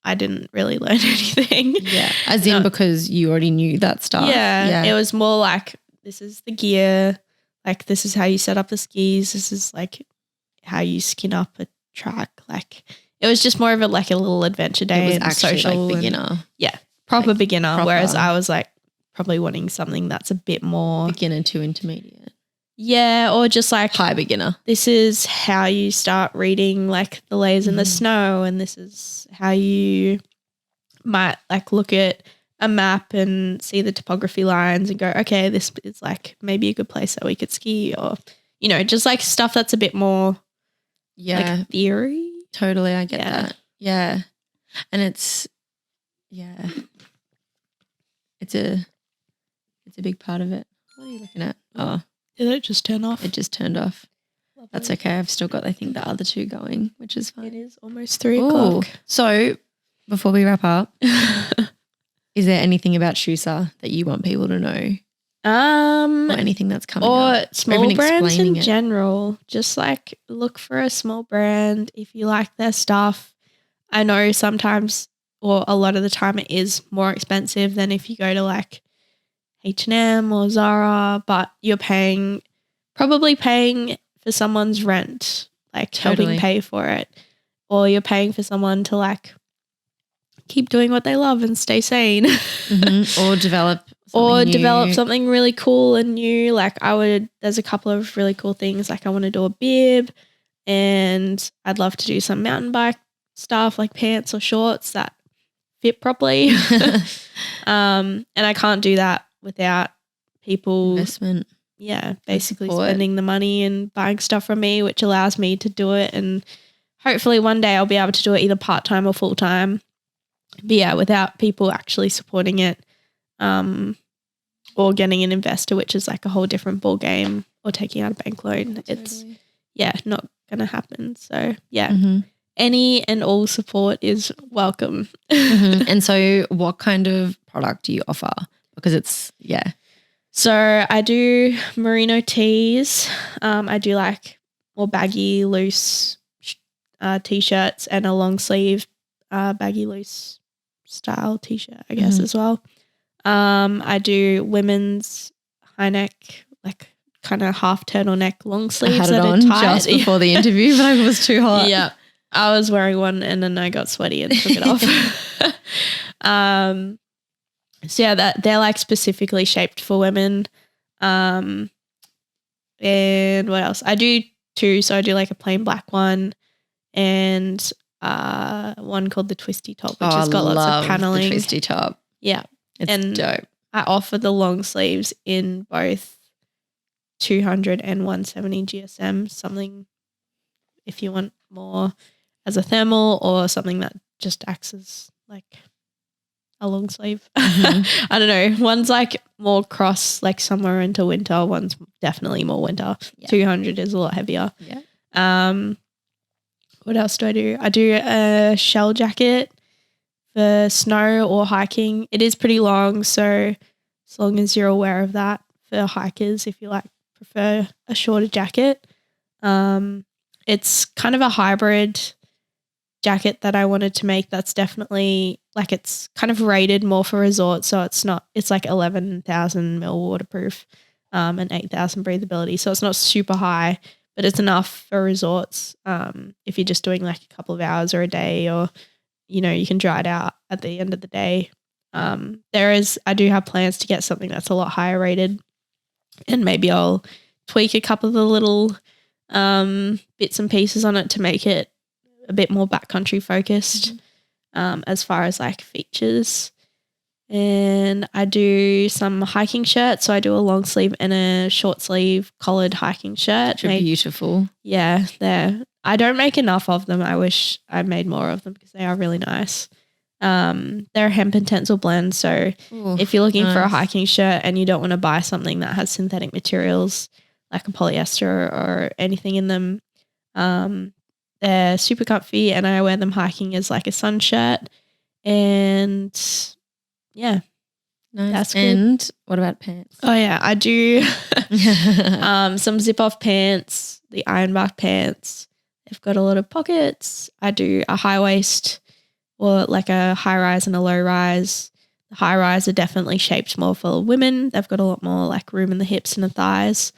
I didn't really learn anything. Yeah. As in because you already knew that stuff. Yeah. It was more like this is the gear, like this is how you set up the skis, this is like how you skin up a track. Like it was just more of a like a little adventure day. It was and actually social like beginner. And, proper like beginner. Whereas I was like probably wanting something that's a bit more beginner to intermediate. Yeah, or just like high beginner. This is how you start reading like the layers in the snow, and this is how you might like look at a map and see the topography lines and go, okay, this is like maybe a good place that we could ski, or just like stuff that's a bit more like theory. Totally, I get that. Yeah. And it's it's a big part of it. What are you looking at? Oh. Did it just turn off? It just turned off. Lovely. That's okay. I've still got, I think, the other two going, which is fine. It is almost 3 o'clock. So before we wrap up, is there anything about Schusser that you want people to know? Or anything that's coming up? Or small brands in general. Just like look for a small brand if you like their stuff. I know sometimes or a lot of the time it is more expensive than if you go to like H&M or Zara, but you're probably paying for someone's rent, like helping pay for it, or you're paying for someone to like keep doing what they love and stay sane, or develop something really cool and new. Like there's a couple of really cool things. Like I want to do a bib, and I'd love to do some mountain bike stuff like pants or shorts that fit properly. And I can't do that without people investment. Yeah, basically spending the money and buying stuff from me, which allows me to do it. And hopefully one day I'll be able to do it either part-time or full-time. But yeah, without people actually supporting it, or getting an investor, which is like a whole different ball game, or taking out a bank loan. It's not going to happen. So any and all support is welcome. And so what kind of product do you offer? Because it's, So I do merino tees. I do like more baggy, loose T-shirts and a long sleeve baggy, loose style T-shirt, I guess, as well. I do women's high neck, like kind of half turtleneck long sleeves. I had it on just before the interview, but it was too hot. Yeah. I was wearing one and then I got sweaty and took it off. So yeah, they're like specifically shaped for women. And what else? I do two. So I do like a plain black one and one called the twisty top, which has got lots of paneling. The twisty top. Yeah. It's dope. I offer the long sleeves in both 200 and 170 GSM, something if you want more as a thermal or something that just acts as like a long sleeve. I don't know. One's like more cross, like summer into winter. One's definitely more winter. 200 is a lot heavier. Yeah. What else do? I do a shell jacket for snow or hiking. It is pretty long, so as long as you're aware of that for hikers, if you like prefer a shorter jacket. It's kind of a hybrid jacket that I wanted to make that's definitely like it's kind of rated more for resorts, so it's like 11,000 mil waterproof and 8,000 breathability, so it's not super high, but it's enough for resorts if you're just doing like a couple of hours or a day, or you know, you can dry it out at the end of the day. I do have plans to get something that's a lot higher rated, and maybe I'll tweak a couple of the little bits and pieces on it to make it a bit more backcountry focused as far as like features. And I do some hiking shirts. So I do a long sleeve and a short sleeve collared hiking shirt. Which are beautiful. Yeah, I don't make enough of them. I wish I made more of them because they are really nice. They're a hemp and tencel blend. So if you're looking for a hiking shirt and you don't want to buy something that has synthetic materials like a polyester or anything in them, they're super comfy, and I wear them hiking as like a sun shirt. And yeah. Nice. That's good. And what about pants? Oh yeah, I do some zip off pants, the ironbark pants. They've got a lot of pockets. I do a high waist or like a high rise and a low rise. The high rise are definitely shaped more for women. They've got a lot more like room in the hips and the thighs.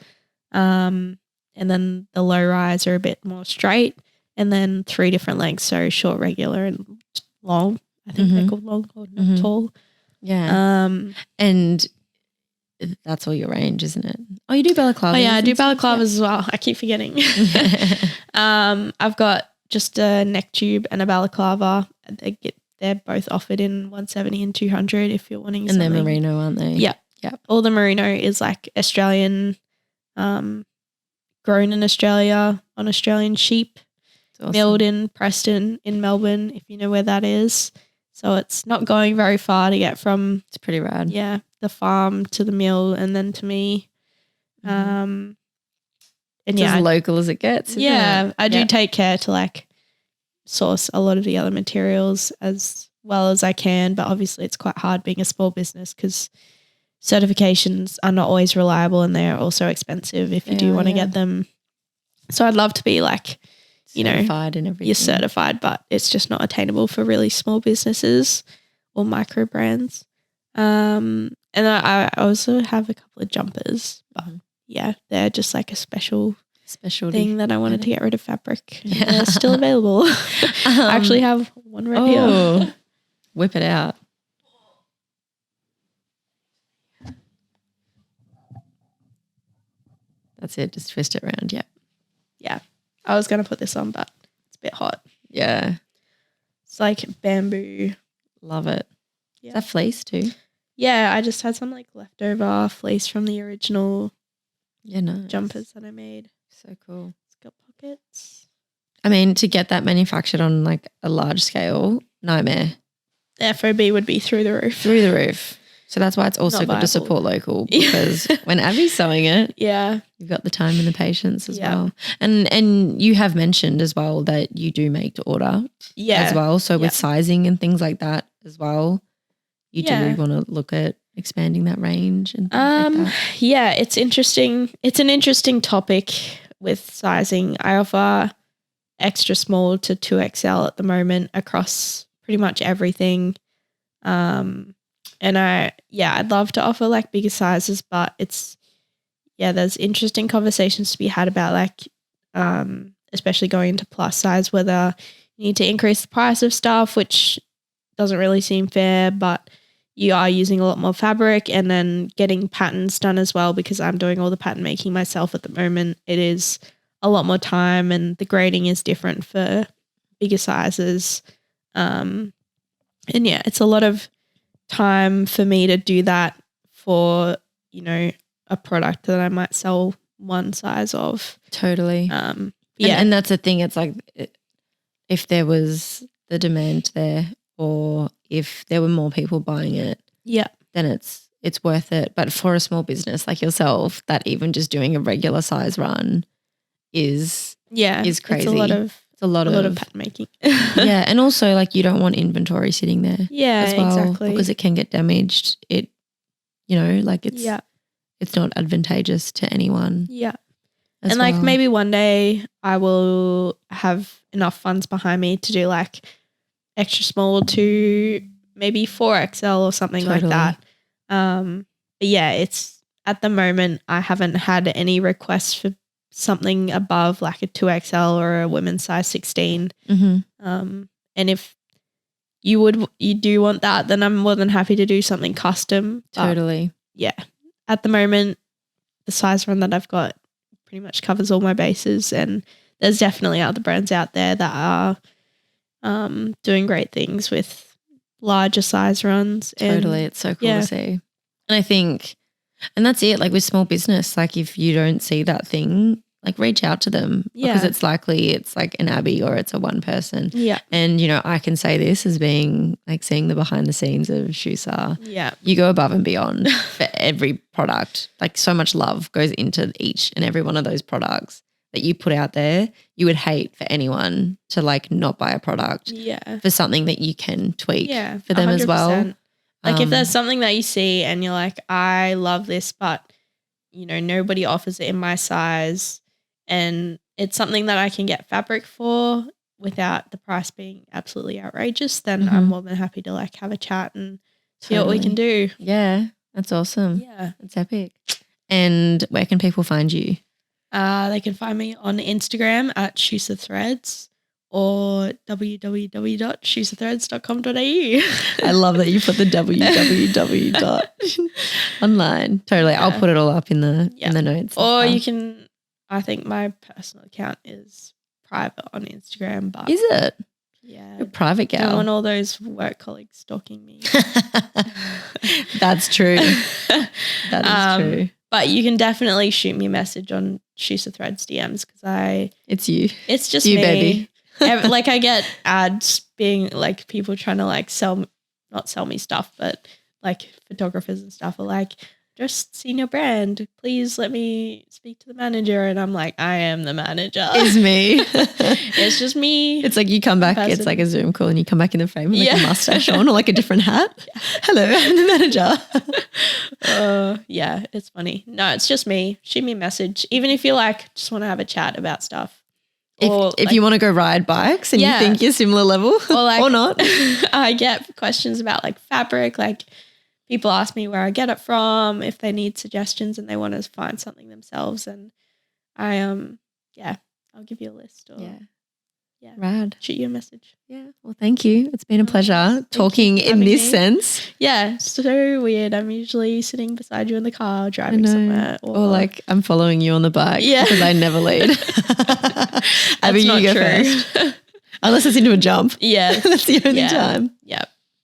And then the low rise are a bit more straight, and then 3 different lengths, so short, regular, and long. I think they're called long or not tall. Yeah. And that's all your range, isn't it? Oh, you do balaclavas? Oh yeah, I do balaclavas as well. I keep forgetting. I've got just a neck tube and a balaclava. They're both offered in 170 and 200 if you're wanting something. And they're merino, aren't they? Yeah. All the merino is like Australian, grown in Australia on Australian sheep, awesome. Milled in Preston in Melbourne, if you know where that is. So it's not going very far to get from. It's pretty rad. Yeah, the farm to the mill and then to me. And it's as local as it gets. Yeah, I do take care to like source a lot of the other materials as well as I can, but obviously it's quite hard being a small business because certifications are not always reliable and they're also expensive if you do want to get them. So I'd love to be like, you certified and everything. You're certified, but it's just not attainable for really small businesses or micro brands. And I also have a couple of jumpers, but yeah, they're just like a special thing that I wanted to get rid of fabric. Yeah. They're still available. I actually have one right here. Whip it out. That's it. Just twist it around. Yeah. Yeah. I was going to put this on, but it's a bit hot. Yeah. It's like bamboo. Love it. Yeah. Is that fleece too? Yeah. I just had some like leftover fleece from the original nice. Jumpers that I made. So cool. It's got pockets. I mean, to get that manufactured on like a large scale, nightmare. The FOB would be through the roof. Through the roof. So that's why it's also good to support local, because when Abi's sewing it, you've got the time and the patience as well. And you have mentioned as well that you do make to order as well. So with sizing and things like that as well, you do want to look at expanding that range and things like that. Yeah, it's interesting. It's an interesting topic with sizing. I offer extra small to 2XL at the moment across pretty much everything. And I'd love to offer like bigger sizes, but there's interesting conversations to be had about like, especially going into plus size, whether you need to increase the price of stuff, which doesn't really seem fair, but you are using a lot more fabric, and then getting patterns done as well, because I'm doing all the pattern making myself at the moment. It is a lot more time, and the grading is different for bigger sizes. It's a lot of time for me to do that for, a product that I might sell one size of. Totally. And that's the thing. It's like if there was the demand there, or if there were more people buying it, then it's worth it. But for a small business like yourself, that even just doing a regular size run is crazy. It's a lot of pattern making. And also like you don't want inventory sitting there. As well, exactly, because it can get damaged. It's not advantageous to anyone. And like maybe one day I will have enough funds behind me to do like extra small to maybe 4XL or something like that. But it's at the moment I haven't had any requests for something above like a 2XL or a women's size 16. And if you do want that, then I'm more than happy to do something custom. Totally. At the moment, the size run that I've got pretty much covers all my bases, and there's definitely other brands out there that are doing great things with larger size runs. Totally. It's so cool to see. And I think, and that's it, like with small business, like if you don't see that thing, like reach out to them, because it's likely it's like an Abi or it's a one person. And, I can say this as being like seeing the behind the scenes of Schusser. You go above and beyond for every product. Like so much love goes into each and every one of those products that you put out there. You would hate for anyone to like not buy a product for something that you can tweak for them 100%. As well. Like if there's something that you see and you're like, I love this, but nobody offers it in my size, and it's something that I can get fabric for without the price being absolutely outrageous, then I'm more than happy to like have a chat and see what we can do. Yeah, that's awesome. Yeah, that's epic. And where can people find you? They can find me on Instagram at Schusser Threads or www.schusserthreads.com.au. I love that you put the www. online. Totally. I'll put it all up in the notes. Or you can, I think my personal account is private on Instagram. But is it? Yeah. You're a private gal. I don't want all those work colleagues stalking me. That's true. That is true. But you can definitely shoot me a message on Schusser Threads DMs, because it's you. It's just you, me. Baby. Like I get ads being like people trying to like not sell me stuff, but like photographers and stuff are like, just seen your brand, please let me speak to the manager. And I'm like, I am the manager. It's me. It's just me. It's like you come back, it's like a Zoom call and you come back in the frame with like a mustache on or like a different hat. Hello, I'm the manager. It's funny. No, it's just me. Shoot me a message. Even if you like just want to have a chat about stuff. If you want to go ride bikes and you think you're similar level or not. I get questions about like fabric, like people ask me where I get it from, if they need suggestions and they want to find something themselves, and I I'll give you a list or rad. Shoot you a message. Yeah. Well, thank you. It's been a pleasure talking in this sense. Yeah, so weird. I'm usually sitting beside you in the car driving somewhere. Or like I'm following you on the bike because I never lead. Abi, you go first. Unless it's into a jump. Yeah. That's the only time. Yeah.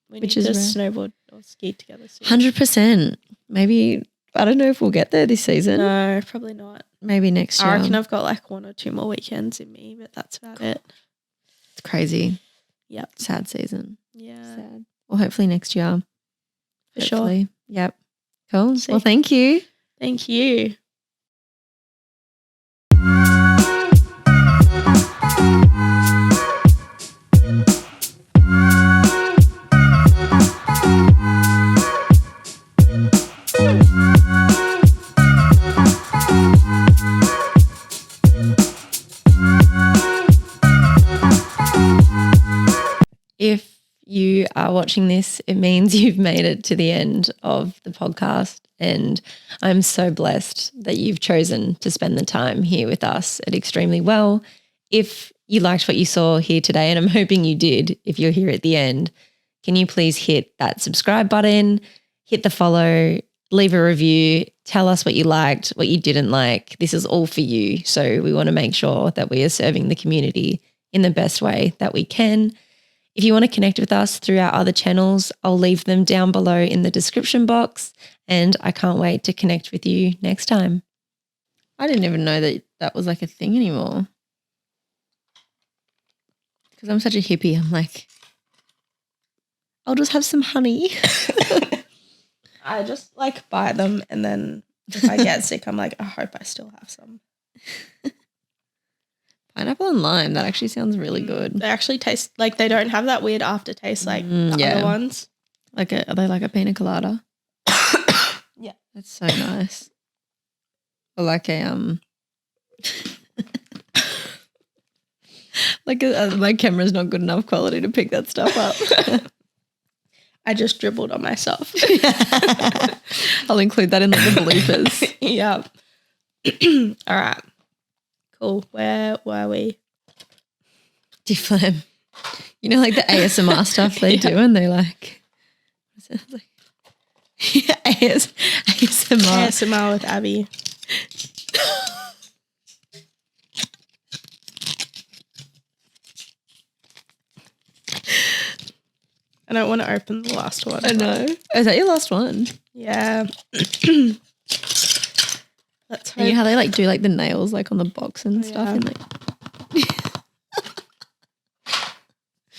We need to snowboard or ski together soon. 100%. Maybe, I don't know if we'll get there this season. No, probably not. Maybe next year. I reckon I've got like 1 or 2 more weekends in me, but that's about it. It's crazy. Yep. Sad season. Yeah. Sad. Well, hopefully next year. For sure. Yep. Cool. See. Well, thank you. Thank you. If you are watching this, it means you've made it to the end of the podcast. And I'm so blessed that you've chosen to spend the time here with us at Extremely Well. If you liked what you saw here today, and I'm hoping you did if you're here at the end, can you please hit that subscribe button, hit the follow, leave a review, tell us what you liked, what you didn't like. This is all for you. So we want to make sure that we are serving the community in the best way that we can. If you want to connect with us through our other channels, I'll leave them down below in the description box, and I can't wait to connect with you next time. I didn't even know that that was like a thing anymore. Because I'm such a hippie. I'm like, I'll just have some honey. I just like buy them, and then if I get sick, I'm like, I hope I still have some. Pineapple and lime, that actually sounds really good. They actually taste like they don't have that weird aftertaste like the other ones. Are they like a pina colada? Yeah. That's so nice. Or like a my camera's not good enough quality to pick that stuff up. I just dribbled on myself. I'll include that in like the bloopers. Yeah. All right. Cool. Where were we? Deflam. You know, like the ASMR stuff they do, and they like, ASMR. ASMR with Abi. I don't want to open the last one. I know. Is that your last one? Yeah. Let's hope. You know how they like do like the nails like on the box and stuff, and like